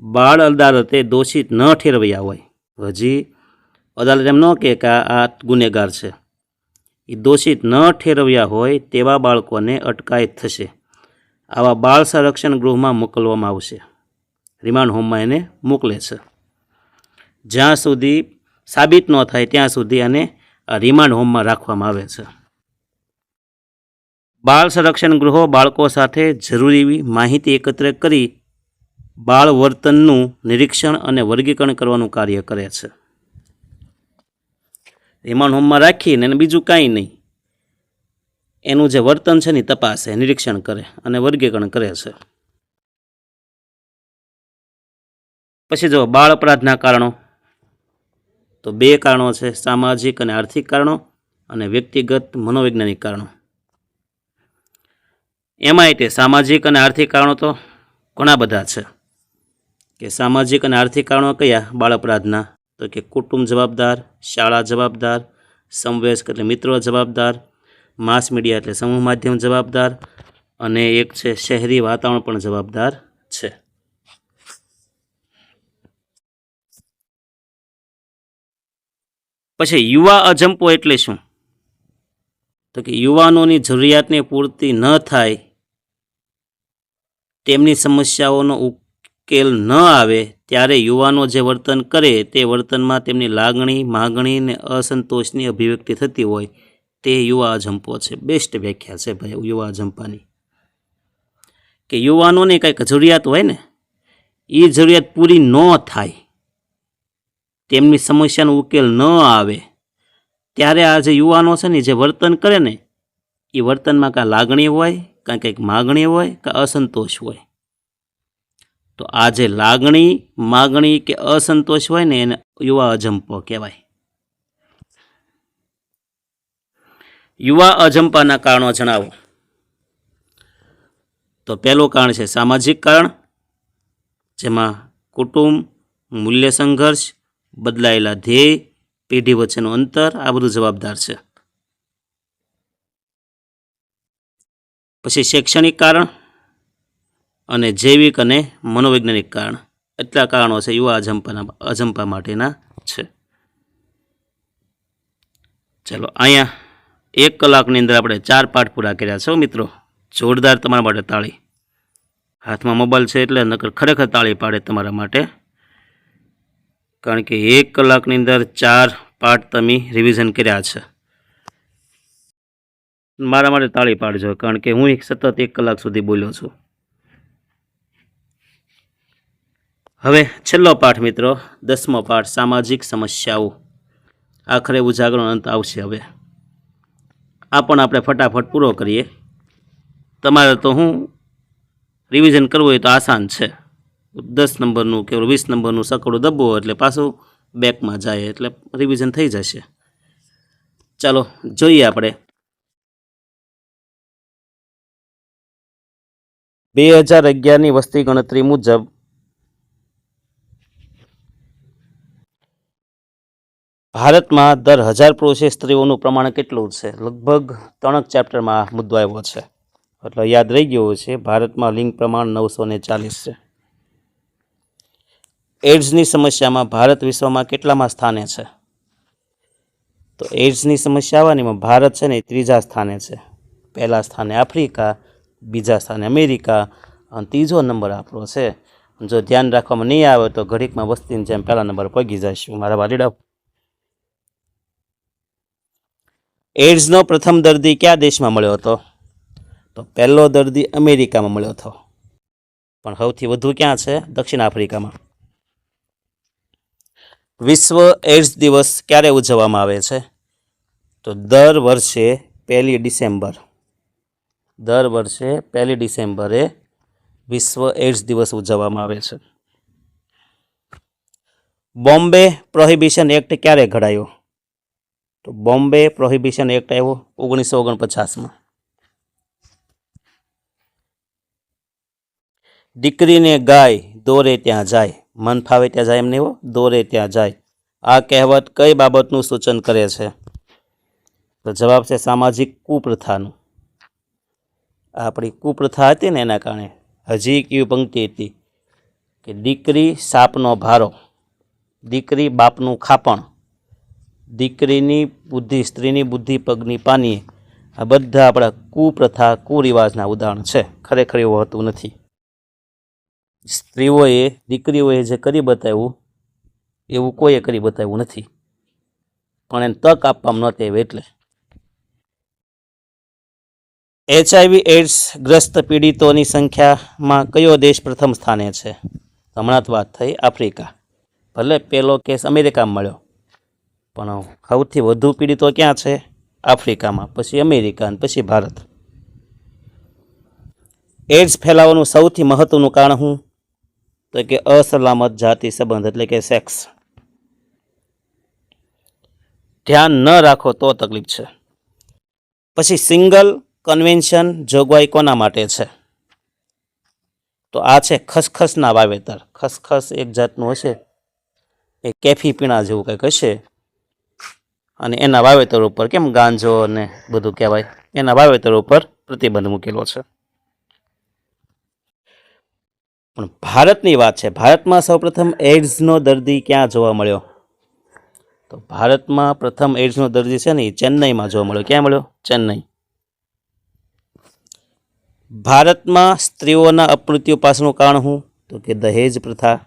બાળ અદાલતે દોષિત ન ઠેરવ્યા હોય, હજી અદાલત એમ ન કહે કે આ ગુનેગાર છે, એ દોષિત ન ઠેરવ્યા હોય તેવા બાળકોને અટકાયત થશે. આવા બાળ સંરક્ષણ ગૃહમાં મોકલવામાં આવશે. રિમાન્ડ હોમમાં એને મોકલે છે. જ્યાં સુધી સાબિત ન થાય ત્યાં સુધી આને રિમાન્ડ હોમમાં રાખવામાં આવે છે. બાળ સંરક્ષણ ગૃહો બાળકો સાથે જરૂરી માહિતી એકત્ર કરી બાળ વર્તનનું નિરીક્ષણ અને વર્ગીકરણ કરવાનું કાર્ય કરે છે. રિમાન્ડ હોમમાં રાખીને એને બીજું કાંઈ નહીં, એનું જે વર્તન છે ને તપાસે, નિરીક્ષણ કરે અને વર્ગીકરણ કરે છે. પછી જો બાળ અપરાધના કારણો, તો 2 કારણો છે, સામાજિક અને આર્થિક કારણો અને વ્યક્તિગત મનોવૈજ્ઞાનિક કારણો. એમાંય તે સામાજિક અને આર્થિક કારણો તો ઘણા બધા છે. કે સામાજિક અને આર્થિક કારણો કયા બાળ અપરાધના? તો કે કુટુંબ જવાબદાર, શાળા જવાબદાર, સમવયસ્ક એટલે મિત્રો જવાબદાર, માસ મીડિયા એટલે સમૂહ માધ્યમ જવાબદાર, અને એક છે શહેરી વાતાવરણ પણ જવાબદાર છે. પછી યુવા અજંપો એટલે શું? તો કે યુવાનોની જરૂરિયાતને પૂર્તિ ન થાય, તેમની સમસ્યાઓનો ઉકેલ ન આવે ત્યારે યુવાનો જે વર્તન કરે તે વર્તનમાં તેમની લાગણી, માગણી અને અસંતોષની અભિવ્યક્તિ થતી હોય તે યુવા અજંપો છે. બેસ્ટ વ્યાખ્યા છે ભાઈ યુવા અજંપાની. કે યુવાનોને કંઈક જરૂરિયાત હોય ને, એ જરૂરિયાત પૂરી ન થાય, તેમની સમસ્યાનો ઉકેલ ન આવે, ત્યારે આ જે યુવાનો છે ને જે વર્તન કરે ને એ વર્તનમાં કાં લાગણી હોય, કાં કંઈક માગણી હોય, કાં અસંતોષ હોય. તો આ જે લાગણી, માગણી કે અસંતોષ હોય ને એને યુવા અજંપો કહેવાય. યુવા અજંપાના કારણો જણાવો. તો પહેલું કારણ છે સામાજિક કારણ, જેમાં કુટુંબ, મૂલ્ય સંઘર્ષ, બદલાયેલા ધ્યેય, પેઢી વચ્ચેનું અંતર, આ બધું જવાબદાર છે. પછી શૈક્ષણિક કારણ અને જૈવિક અને મનોવૈજ્ઞાનિક કારણ. એટલા કારણો છે યુવા અજંપા માટેના છે. ચલો અહીંયા 1 કલાકની અંદર આપણે 4 પાઠ પૂરા કર્યા છે મિત્રો. જોરદાર તમારા માટે તાળી. હાથમાં મોબાઈલ છે એટલે નકર ખરેખર તાળી પાડે તમારા માટે, કારણ કે 1 કલાકની અંદર 4 પાઠ તમે રિવિઝન કર્યા છે. મારા માટે તાળી પાડજો, કારણ કે હું સતત 1 કલાક સુધી બોલ્યો છું. હવે છેલ્લો પાઠ મિત્રો, 10મો પાઠ, સામાજિક સમસ્યાઓ. આખરે ઉજાગરનો અંત આવશે. હવે આ પણ આપણે ફટાફટ પૂરો કરીએ. તમારે તો હું રિવિઝન કરવું હોય તો આસાન છે. 10 નંબરનું કે 20 નંબરનું સકડું દબો એટલે પાછું બેકમાં જાય એટલે રિવિઝન થઈ જશે. ચાલો જોઈએ આપણે 2011ની વસ્તી ગણતરી મુજબ ભારતમાં દર 1000 પુરુષે સ્ત્રીઓનું પ્રમાણ કેટલું છે? લગભગ 3 ચેપ્ટરમાં મુદ્દો આવ્યો છે, એટલે યાદ રહી ગયો છે. ભારતમાં લિંગ પ્રમાણ 940 છે. એડ્સની સમસ્યામાં ભારત વિશ્વમાં કેટલામાં સ્થાને છે? તો એડ્સની સમસ્યા આવવાની ભારત છે ને 3જા સ્થાને છે. પહેલા સ્થાને આફ્રિકા, બીજા સ્થાને અમેરિકા અને 3જો નંબર આપણો છે. જો ધ્યાન રાખવામાં નહીં આવે તો ઘડીકમાં વસ્તીની જેમ પહેલા નંબર પગી જઈશું મારા વાલીડા. એડ્સનો પ્રથમ દર્દી કયા દેશમાં મળ્યો હતો? તો પહેલો દર્દી અમેરિકામાં મળ્યો હતો, પણ સૌથી વધુ ક્યાં છે? દક્ષિણ આફ્રિકામાં. વિશ્વ એડ્સ દિવસ ક્યારે ઉજવવામાં આવે છે? તો દર વર્ષે 1 ડિસેમ્બર. દર વર્ષે 1 ડિસેમ્બરે વિશ્વ એડ્સ દિવસ ઉજવવામાં આવે છે. બોમ્બે પ્રોહિબિશન એક્ટ ક્યારે ઘડાયો? તો બોમ્બે પ્રોહિબિશન એક્ટ આવ્યો 1949માં. દીકરીને ગાય દોરે ત્યાં જાય, મન ફાવે ત્યાં જાય એમ નહીં હો, દોરે ત્યાં જાય. આ કહેવત કઈ બાબતનું સૂચન કરે છે? તો જવાબ છે સામાજિક કુપ્રથાનું. આપણી કુપ્રથા હતી ને એના કારણે. હજી કેવી પંક્તિ હતી કે દીકરી સાપનો ભારો, દીકરી બાપનું ખાપણ, દીકરીની બુદ્ધિ સ્ત્રીની બુદ્ધિ પગની પાનીએ. આ બધા આપણા કુપ્રથા, કુરિવાજના ઉદાહરણ છે. ખરેખર એવું હોતું નથી. સ્ત્રીઓએ, દીકરીઓએ જે કરી બતાવ્યું એવું કોઈએ કરી બતાવ્યું નથી, પણ એને તક આપવામાં નહોતી આવી. એટલે HIV એડ્સ ગ્રસ્ત પીડિતોની સંખ્યામાં કયો દેશ પ્રથમ સ્થાને છે? હમણાં જ વાત થઈ આફ્રિકા. ભલે પહેલો કેસ અમેરિકામાં મળ્યો, પણ સૌથી વધુ પીડિતો ક્યાં છે? આફ્રિકામાં, પછી અમેરિકા અને પછી ભારત. એડ્સ ફેલાવાનું સૌથી મહત્વનું કારણ શું? તો કે અસલામત જાતિ સંબંધ, એટલે કે સેક્સ. ધ્યાન ન રાખો તો તકલીફ છે. પછી સિંગલ કન્વેન્શન જોગવાઈ કોના માટે છે? તો આ છે ખસખસના વાવેતર. ખસખસ એક જાતનું હશે, એ કેફી પીણા જેવું કંઈક હશે, અને એના વાવેતર ઉપર, કેમ ગાંજો ને બધું કહેવાય, એના વાવેતર ઉપર પ્રતિબંધ મૂકેલો છે. પણ ભારતની વાત છે. ભારતમાં સૌપ્રથમ એડ્સનો દર્દી ક્યાં જોવા મળ્યો? તો ભારતમાં પ્રથમ એડ્સનો દર્દી છે ને એ ચેન્નઈમાં જોવા મળ્યો. ક્યાં મળ્યો? ચેન્નઈ. ભારતમાં સ્ત્રીઓના અપમૃત્યુ પાછળનું કારણ શું? તો કે દહેજ પ્રથા.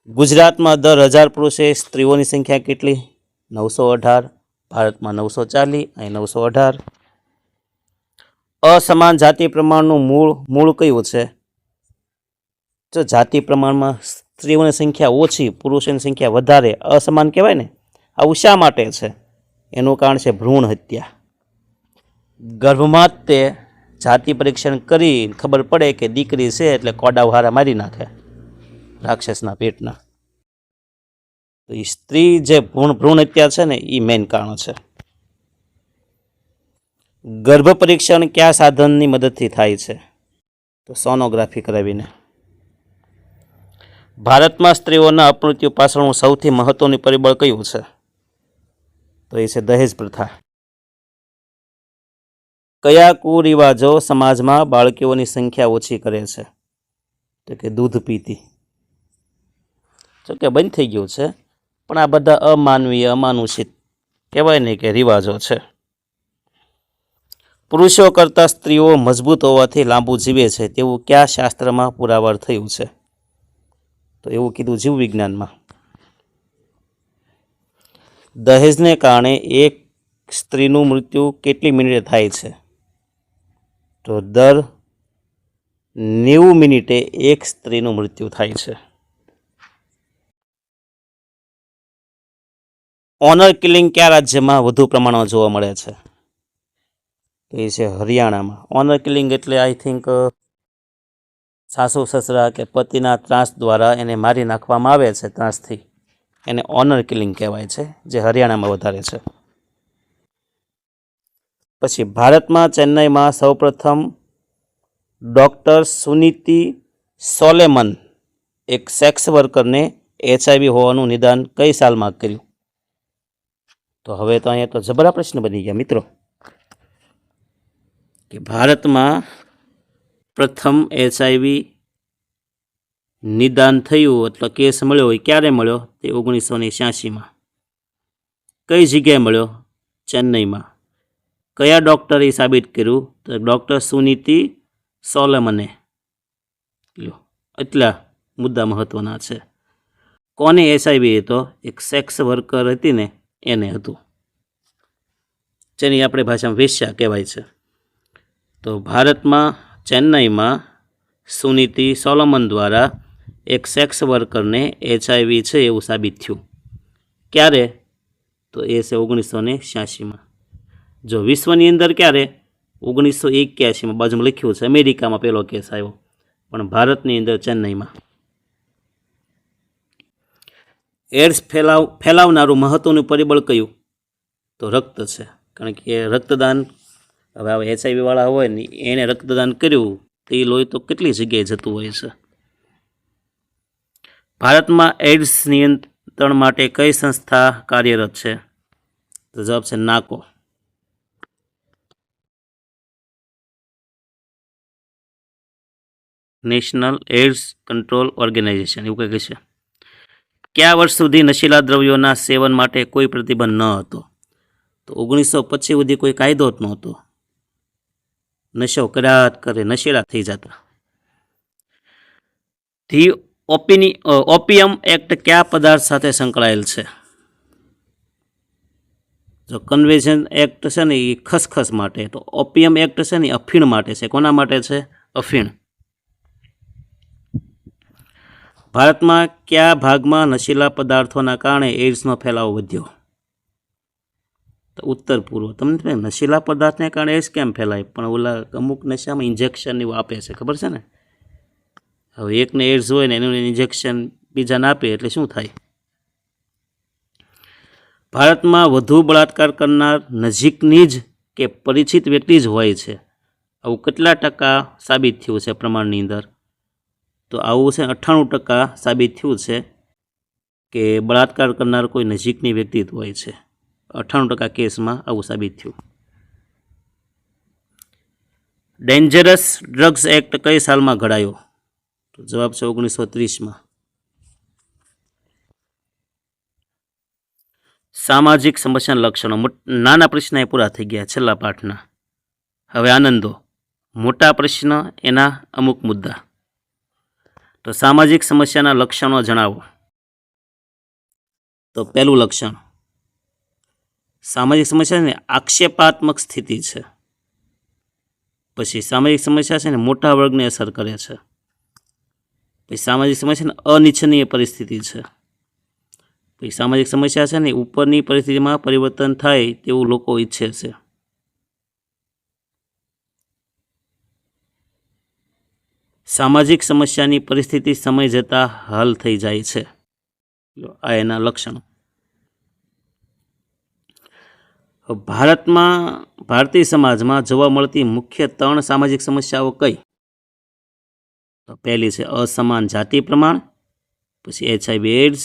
ગુજરાતમાં દર 1000 પુરુષે સ્ત્રીઓની સંખ્યા કેટલી? 918. ભારતમાં 940, અહીં 918. અસમાન જાતિ પ્રમાણનું મૂળ કયું છે? જો જાતિ પ્રમાણમાં સ્ત્રીઓની સંખ્યા ઓછી, પુરુષોની સંખ્યા વધારે, અસમાન કહેવાય ને. આવું શા માટે છે? એનું કારણ છે ભ્રૂણ હત્યા. ગર્ભમાં જ તે જાતિ પરીક્ષણ કરી ખબર પડે કે દીકરી છે એટલે કોડા હારા મારી નાખે રાક્ષસના પેટના. તો એ સ્ત્રી જે ભ્રૂણ હત્યા છે ને એ મેઇન કારણ છે. ગર્ભ પરીક્ષણ કયા સાધનની મદદથી થાય છે? તો સોનોગ્રાફી કરાવીને. ભારતમાં સ્ત્રીઓના અપમૃત્યુ પાછળનું સૌથી મહત્વનું પરિબળ કયું છે? તો એ છે દહેજ પ્રથા. કયા કુરિવાજો સમાજમાં બાળકીઓની સંખ્યા ઓછી કરે છે? તો કે દૂધ પીતી. જોકે બંધ થઈ ગયું છે, પણ આ બધા અમાનવીય, અમાનુષિત કહેવાય ને કે રિવાજો છે. પુરુષો કરતાં સ્ત્રીઓ મજબૂત હોવાથી લાંબુ જીવે છે તેવું કયા શાસ્ત્રમાં પુરાવા થયું છે? તો એવું કીધું જીવ વિજ્ઞાનમાં. દહેજને કારણે એક સ્ત્રીનું મૃત્યુ કેટલી મિનિટે થાય છે? તો દર 90 મિનિટે એક સ્ત્રીનું મૃત્યુ થાય છે. ઓનર કિલિંગ કયા રાજ્યમાં વધુ પ્રમાણમાં જોવા મળે છે? તો એ છે હરિયાણામાં. ઓનર કિલિંગ એટલે આઈ થિંક સાસુ સસરા કે પતિના ત્રાસ દ્વારા એને મારી નાખવામાં આવે છે ત્રાસથી, એને ઓનર કિલિંગ કહેવાય છે, જે હરિયાણામાં વધારે છે. પછી ભારતમાં ચેન્નઈમાં સૌપ્રથમ ડૉક્ટર સુનીતિ સોલેમન એક સેક્સ વર્કરને HIV હોવાનું નિદાન કઈ સાલમાં કર્યું? તો હવે તો અહીંયા તો જબરા પ્રશ્ન બની ગયા મિત્રો, કે ભારતમાં પ્રથમ HIV નિદાન થયું અથવા કેસ મળ્યો હોય ક્યારે મળ્યો? તે 1986માં. કઈ જગ્યાએ મળ્યો? ચેન્નઈમાં. કયા ડૉક્ટરે સાબિત કર્યું? તો ડૉક્ટર સુનીતિ સોલેમને. એટલા મુદ્દા મહત્વના છે. કોને HIV હતો? એક સેક્સ વર્કર હતી ને એને હતું, જેની આપણે ભાષામાં વેશ્યા કહેવાય છે. તો ભારતમાં ચેન્નઈમાં સુનીતિ સોલોમન દ્વારા એક સેક્સ વર્કરને HIV છે એવું સાબિત થયું. ક્યારે? તો એ છે 1986માં. જો વિશ્વની અંદર ક્યારે? 1981માં. બાજુમાં લખ્યું છે અમેરિકામાં પહેલો કેસ આવ્યો, પણ ભારતની અંદર ચેન્નઈમાં. એડ્સ ફેલાવનારું મહત્વનું પરિબળ કયું? તો રક્ત છે, કારણ કે રક્તદાન, હવે HIV વાળા હોય ને એને રક્તદાન કર્યું તો એ લોહી તો કેટલી જગ્યાએ જતું હોય છે. ભારતમાં એડ્સ નિયંત્રણ માટે કઈ સંસ્થા કાર્યરત છે? તો જવાબ છે નાકો. નેશનલ એડ્સ કંટ્રોલ ઓર્ગેનાઇઝેશન એવું કંઈક છે. કયા વર્ષ સુધી નશીલા દ્રવ્યોના સેવન માટે કોઈ પ્રતિબંધ ન હતો? તો 1925 સુધી કોઈ કાયદો જ નહોતો. નશો કર્યા કરે, નશેડા થઈ જતા. ધી ઓપિયમ એક્ટ કયા પદાર્થ સાથે સંકળાયેલ છે? જો કન્વેન્શન એક્ટ છે ને એ ખસખસ માટે, તો ઓપિયમ એક્ટ છે ને અફીણ માટે છે. કોના માટે છે? અફીણ. ભારતમાં કયા ભાગમાં નશીલા પદાર્થોના કારણે એડ્સનો ફેલાવો વધ્યો? તો ઉત્તર પૂર્વ. તમને નશીલા પદાર્થને કારણે એડ્સ કેમ ફેલાય? પણ ઓલા અમુક નશામાં ઇન્જેક્શન એવું આપે છે, ખબર છે ને? હવે એકને એડ્સ હોય ને એનું ઇન્જેક્શન બીજાને આપે એટલે શું થાય? ભારતમાં વધુ બળાત્કાર કરનાર નજીકની જ કે પરિચિત વ્યક્તિ જ હોય છે, આવું કેટલા ટકા સાબિત થયું છે પ્રમાણની અંદર? તો આવું છે 98% સાબિત થયું છે કે બળાત્કાર કરનાર કોઈ નજીકની વ્યક્તિ જ હોય છે. 98% કેસમાં આવું સાબિત થયું. ડેન્જરસ ડ્રગ્સ એક્ટ કઈ સાલમાં ઘડાયો? તો જવાબ છે 1930માં. સામાજિક સમસ્યાના લક્ષણો. નાના પ્રશ્ન એ પૂરા થઈ ગયા છેલ્લા પાઠના. હવે આનંદો. મોટા પ્રશ્ન એના અમુક મુદ્દા. તો સામાજિક સમસ્યાના લક્ષણો જણાવો. તો પહેલું લક્ષણ સામાજિક સમસ્યા ને આક્ષેપાત્મક સ્થિતિ છે. પછી સામાજિક સમસ્યા છે ને મોટા વર્ગને અસર કરે છે. પછી સામાજિક સમસ્યાને અનિચ્છનીય પરિસ્થિતિ છે. પછી સામાજિક સમસ્યા છે ને ઉપરની પરિસ્થિતિમાં પરિવર્તન થાય તેવું લોકો ઈચ્છે છે. સામાજિક સમસ્યાની પરિસ્થિતિ સમય જતાં હલ થઈ જાય છે. આ એના લક્ષણો. ભારતીય સમાજમાં જોવા મળતી મુખ્ય 3 સામાજિક સમસ્યાઓ કઈ? તો પહેલી છે અસમાન જાતિ પ્રમાણ, પછી HIV એડ્સ,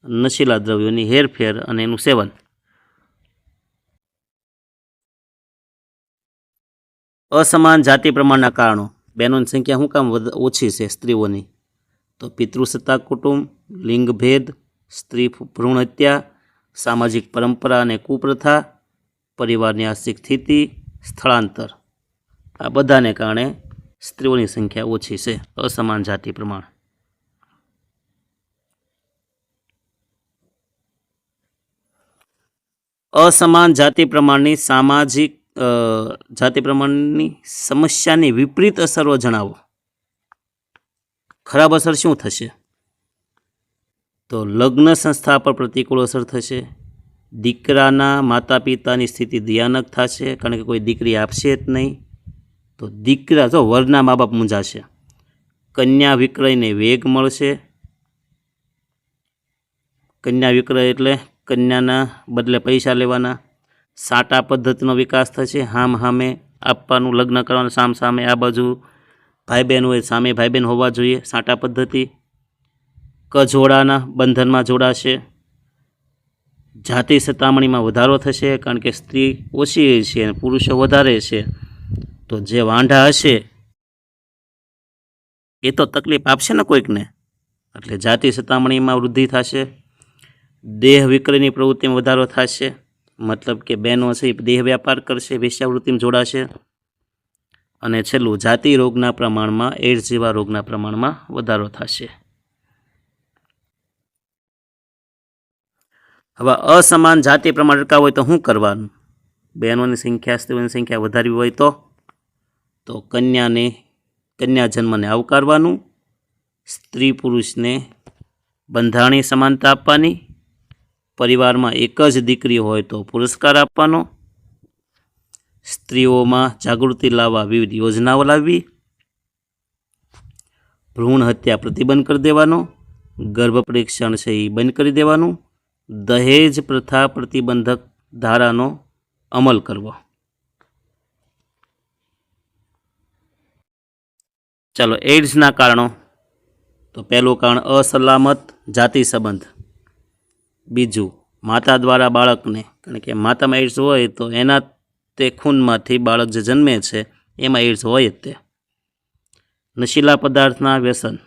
નશીલા દ્રવ્યોની હેરફેર અને એનું સેવન. અસમાન જાતિ પ્રમાણના કારણો. બહેનોની સંખ્યા શું કામ ઓછી છે સ્ત્રીઓની? તો પિતૃસત્તાક કુટુંબ, લિંગભેદ, સ્ત્રી ભ્રૂણ હત્યા, સામાજિક પરંપરા અને કુપ્રથા, પરિવારની આર્થિક સ્થિતિ, સ્થળાંતર. આ બધાને કારણે સ્ત્રીઓની સંખ્યા ઓછી છે. અસમાન જાતિ પ્રમાણ. અસમાન જાતિ પ્રમાણની સમસ્યાની વિપરીત અસરો જણાવો. ખરાબ અસર શું થશે? તો લગ્ન સંસ્થા પર પ્રતિકૂળ અસર થશે. દીકરાના માતા પિતાની સ્થિતિ ભયાનક થશે, કારણ કે કોઈ દીકરી આપશે જ નહીં. તો દીકરા જો વરના મા બાપ મૂંઝાશે. કન્યા વિક્રયને વેગ મળશે. કન્યા વિક્રય એટલે કન્યાના બદલે પૈસા લેવાના. સાટા પદ્ધતિનો વિકાસ થશે. સામે આપવાનું, લગ્ન કરવાનું સામ સામે. આ બાજુ ભાઈ બહેન હોય, સામે ભાઈ બહેન હોવા જોઈએ. સાટા પદ્ધતિ. કજોડાના બંધનમાં જોડાશે. જાતિ સતામણીમાં વધારો થશે, કારણ કે સ્ત્રી ઓછી છે અને પુરુષો વધારે છે. તો જે વાંઢા હશે એ તો તકલીફ આપશે ને કોઈકને, એટલે જાતિ સતામણીમાં વૃદ્ધિ થશે. દેહ વિક્રયની પ્રવૃત્તિમાં વધારો થશે, મતલબ કે બહેનો છે એ દેહ વ્યાપાર કરશે, વેશ્યાવૃત્તિમાં જોડાશે. અને છેલ્લું, જાતિ રોગના પ્રમાણમાં, એડ્સ જેવા રોગના પ્રમાણમાં વધારો થશે. હવે અસમાન જાતિ પ્રમાણ અટકાવવું હોય તો શું કરવાનું? બહેનોની સંખ્યા, સ્ત્રીઓની સંખ્યા વધારવી હોય તો કન્યા જન્મને આવકારવાનું, સ્ત્રી પુરુષને બંધારણીય સમાનતા આપવાની, પરિવારમાં એક જ દીકરી હોય તો પુરસ્કાર આપવાનો, સ્ત્રીઓમાં જાગૃતિ લાવવા વિવિધ યોજનાઓ લાવવી, ભ્રૂણ હત્યા પ્રતિબંધ કરી દેવાનો, ગર્ભ પરીક્ષણ છે એ બંધ કરી દેવાનું, દહેજ પ્રથા પ્રતિબંધક ધારાનો અમલ કરવો. ચાલો, એડ્સના કારણો. તો પહેલું કારણ અસલામત જાતિ સંબંધ. બીજું, માતા દ્વારા બાળકને, કારણ કે માતામાં એડ્સ હોય તો એના તે ખૂનમાંથી બાળક જે જન્મે છે એમાં એડ્સ હોય જ તે. નશીલા પદાર્થના વ્યસન,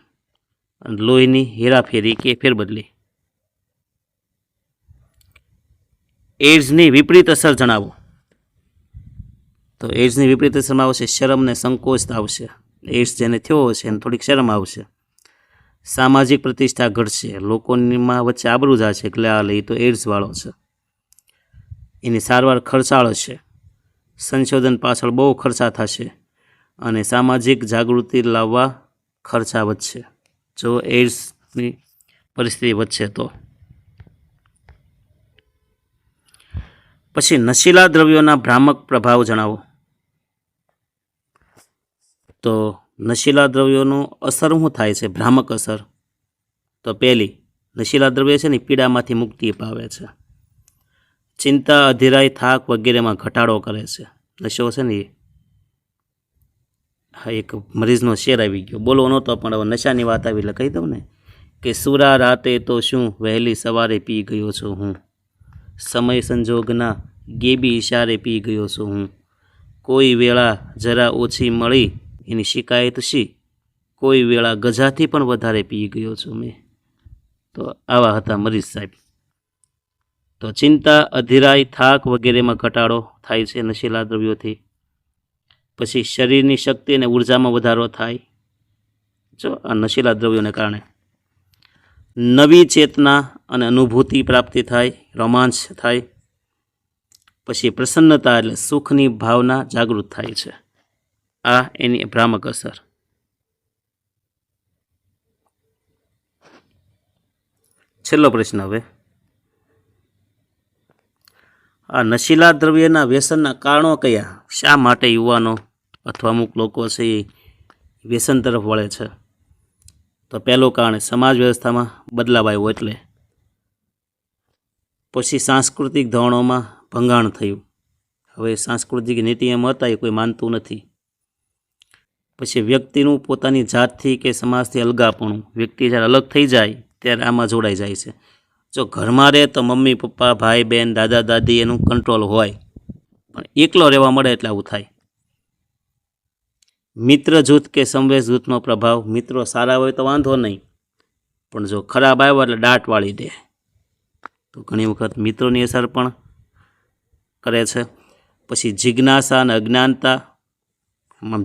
લોહીની હેરાફેરી કે ફેરબદલી. એડ્સની વિપરીત અસર જણાવો. તો એડ્સની વિપરીત અસરમાં આવશે શરમ ને સંકોચ આવશે. એડ્સ જેને થયો હશે એને થોડીક શરમ આવશે. સામાજિક પ્રતિષ્ઠા ઘટશે, લોકોમાં વચ્ચે આબરૂ જશે એટલે આ લઈ તો એડ્સવાળો છે. એની સારવાર ખર્ચાળ હશે, સંશોધન પાછળ બહુ ખર્ચા થશે અને સામાજિક જાગૃતિ લાવવા ખર્ચા વધશે જો એડ્સની પરિસ્થિતિ વધશે તો. પછી નશીલા દ્રવ્યોના ભ્રામક પ્રભાવ જણાવો. તો નશીલા દ્રવ્યોનું અસર શું થાય છે? ભ્રામક અસર. તો પહેલી, નશીલા દ્રવ્ય છે ને પીડામાંથી મુક્તિ અપાવે છે. ચિંતા, અધીરાઈ, થાક વગેરેમાં ઘટાડો કરે છે. નશો છે ને એ, હા, એક મરીઝનો શેર આવી ગયો, બોલવો નહોતો પણ હવે નશાની વાત આવી એટલે કહી દઉં ને, કે સુરા રાતે તો શું વહેલી સવારે પી ગયો છું હું, સમય સંજોગના ગેબી ઇશારે પી ગયો છું હું, કોઈ વેળા જરા ઓછી મળી એની શિકાયત શી, કોઈ વેળા ગજાથી પણ વધારે પી ગયો છું મેં. તો આવા હતા મરીઝ સાહેબ. તો ચિંતા, અધીરાઈ, થાક વગેરેમાં ઘટાડો થાય છે નશીલા દ્રવ્યોથી. પછી શરીરની શક્તિ અને ઉર્જામાં વધારો થાય જો આ નશીલા દ્રવ્યોને કારણે. નવી ચેતના અને અનુભૂતિ પ્રાપ્તિ થાય, રોમાંચ થાય. પછી પ્રસન્નતા એટલે સુખની ભાવના જાગૃત થાય છે. આ એની ભ્રામક અસર. છેલ્લો પ્રશ્ન હવે. આ નશીલા દ્રવ્યના વ્યસનના કારણો કયા? શા માટે યુવાનો અથવા અમુક લોકો છે એ વ્યસન તરફ વળે છે? તો પહેલું કારણ સમાજ વ્યવસ્થામાં બદલાવ આવ્યો એટલે. પછી સાંસ્કૃતિક ધોરણોમાં ભંગાણ થયું. હવે સાંસ્કૃતિક નીતિ એમ હતા એ કોઈ માનતું નથી. પછી વ્યક્તિનું પોતાની જાતથી કે સમાજથી અલગાપણું. વ્યક્તિ જ્યારે અલગ થઈ જાય ત્યારે આમાં જોડાઈ જાય છે. જો ઘરમાં રહે તો મમ્મી પપ્પા, ભાઈ બહેન, દાદા દાદી એનું કંટ્રોલ હોય, પણ એકલો રહેવા મળે એટલે આવું થાય. મિત્ર જૂથ કે સમવેશ જૂથનો પ્રભાવ. મિત્રો સારા હોય તો વાંધો નહીં, પણ જો ખરાબ આવ્યો એટલે દાટ વાળી દે, તો ઘણી વખત મિત્રોની અસર પણ કરે છે. પછી જિજ્ઞાસા અને અજ્ઞાનતા.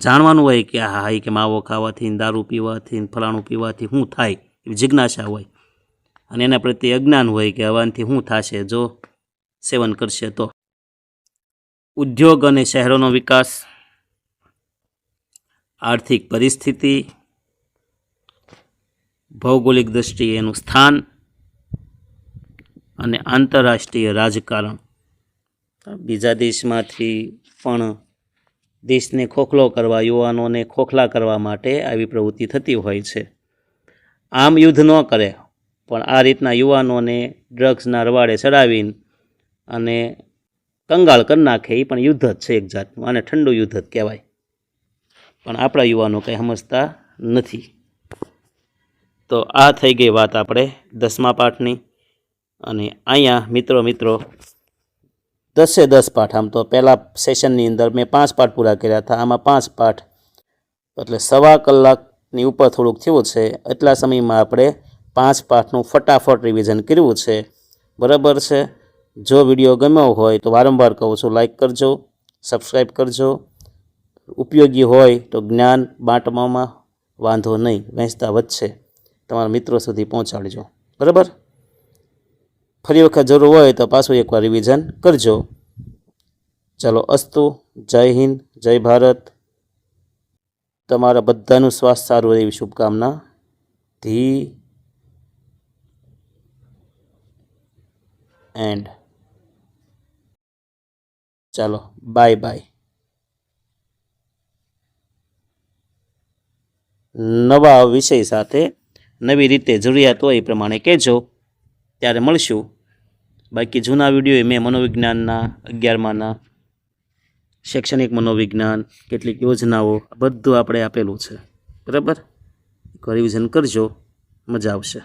જાણવાનું હોય કે હા કે માવો ખાવાથી, દારૂ પીવાથી, ફલાણું પીવાથી શું થાય એવી જિજ્ઞાસા હોય, અને એના પ્રત્યે અજ્ઞાન હોય કે હવાથી શું થશે જો સેવન કરશે તો. ઉદ્યોગ અને શહેરોનો વિકાસ. આર્થિક પરિસ્થિતિ, ભૌગોલિક દ્રષ્ટિએ એનું સ્થાન, અને આંતરરાષ્ટ્રીય રાજકારણ. બીજા દેશમાંથી પણ દેશને ખોખલો કરવા, યુવાનોને ખોખલા કરવા માટે આવી પ્રવૃત્તિ થતી હોય છે. આમ યુદ્ધ ન કરે, પણ આ રીતના યુવાનોને ડ્રગ્સના રવાડે ચડાવીને અને કંગાળ કરી નાખે, એ પણ યુદ્ધ જ છે એક જાતનું. આને ઠંડુ યુદ્ધ જ કહેવાય. પણ આપણા યુવાનો કંઈ સમજતા નથી. તો આ થઈ ગઈ વાત આપણે 10મા પાઠની. અને અહીંયા મિત્રો 10 પાઠ. આમ તો પહેલાં સેશનની અંદર મેં 5 પાઠ પૂરા કર્યા હતા, આમાં 5 પાઠ, એટલે 1.25 કલાકની ઉપર થોડુંક થયું છે. એટલા સમયમાં આપણે 5 પાઠનું ફટાફટ રિવિઝન કર્યું છે. બરાબર છે. જો વિડીયો ગમ્યો હોય તો વારંવાર કહું છું, લાઈક કરજો, સબસ્ક્રાઈબ કરજો. ઉપયોગી હોય તો જ્ઞાન બાંટવામાં વાંધો નહીં, વહેંચતા વધશે. તમારા મિત્રો સુધી પહોંચાડજો. બરાબર. ફરી વખત જરૂર હોય તો પાછું એકવાર રિવિઝન કરજો. ચલો, અસ્તુ. જય હિન્દ, જય ભારત. તમારા બધાનું સ્વાસ્થ્ય સારું રહે એવી શુભકામના. The end. ચાલો, બાય બાય. નવા વિષય સાથે નવી રીતે જરૂરિયાત હોય એ પ્રમાણે કહેજો, ત્યારે મળશું. બાકી જૂના વિડીયો મેં મનોવિજ્ઞાનના 11માના શૈક્ષણિક મનોવિજ્ઞાન, કેટલીક યોજનાઓ, બધું આપણે આપેલું છે. બરાબર. રિવિઝન કરજો, મજા આવશે.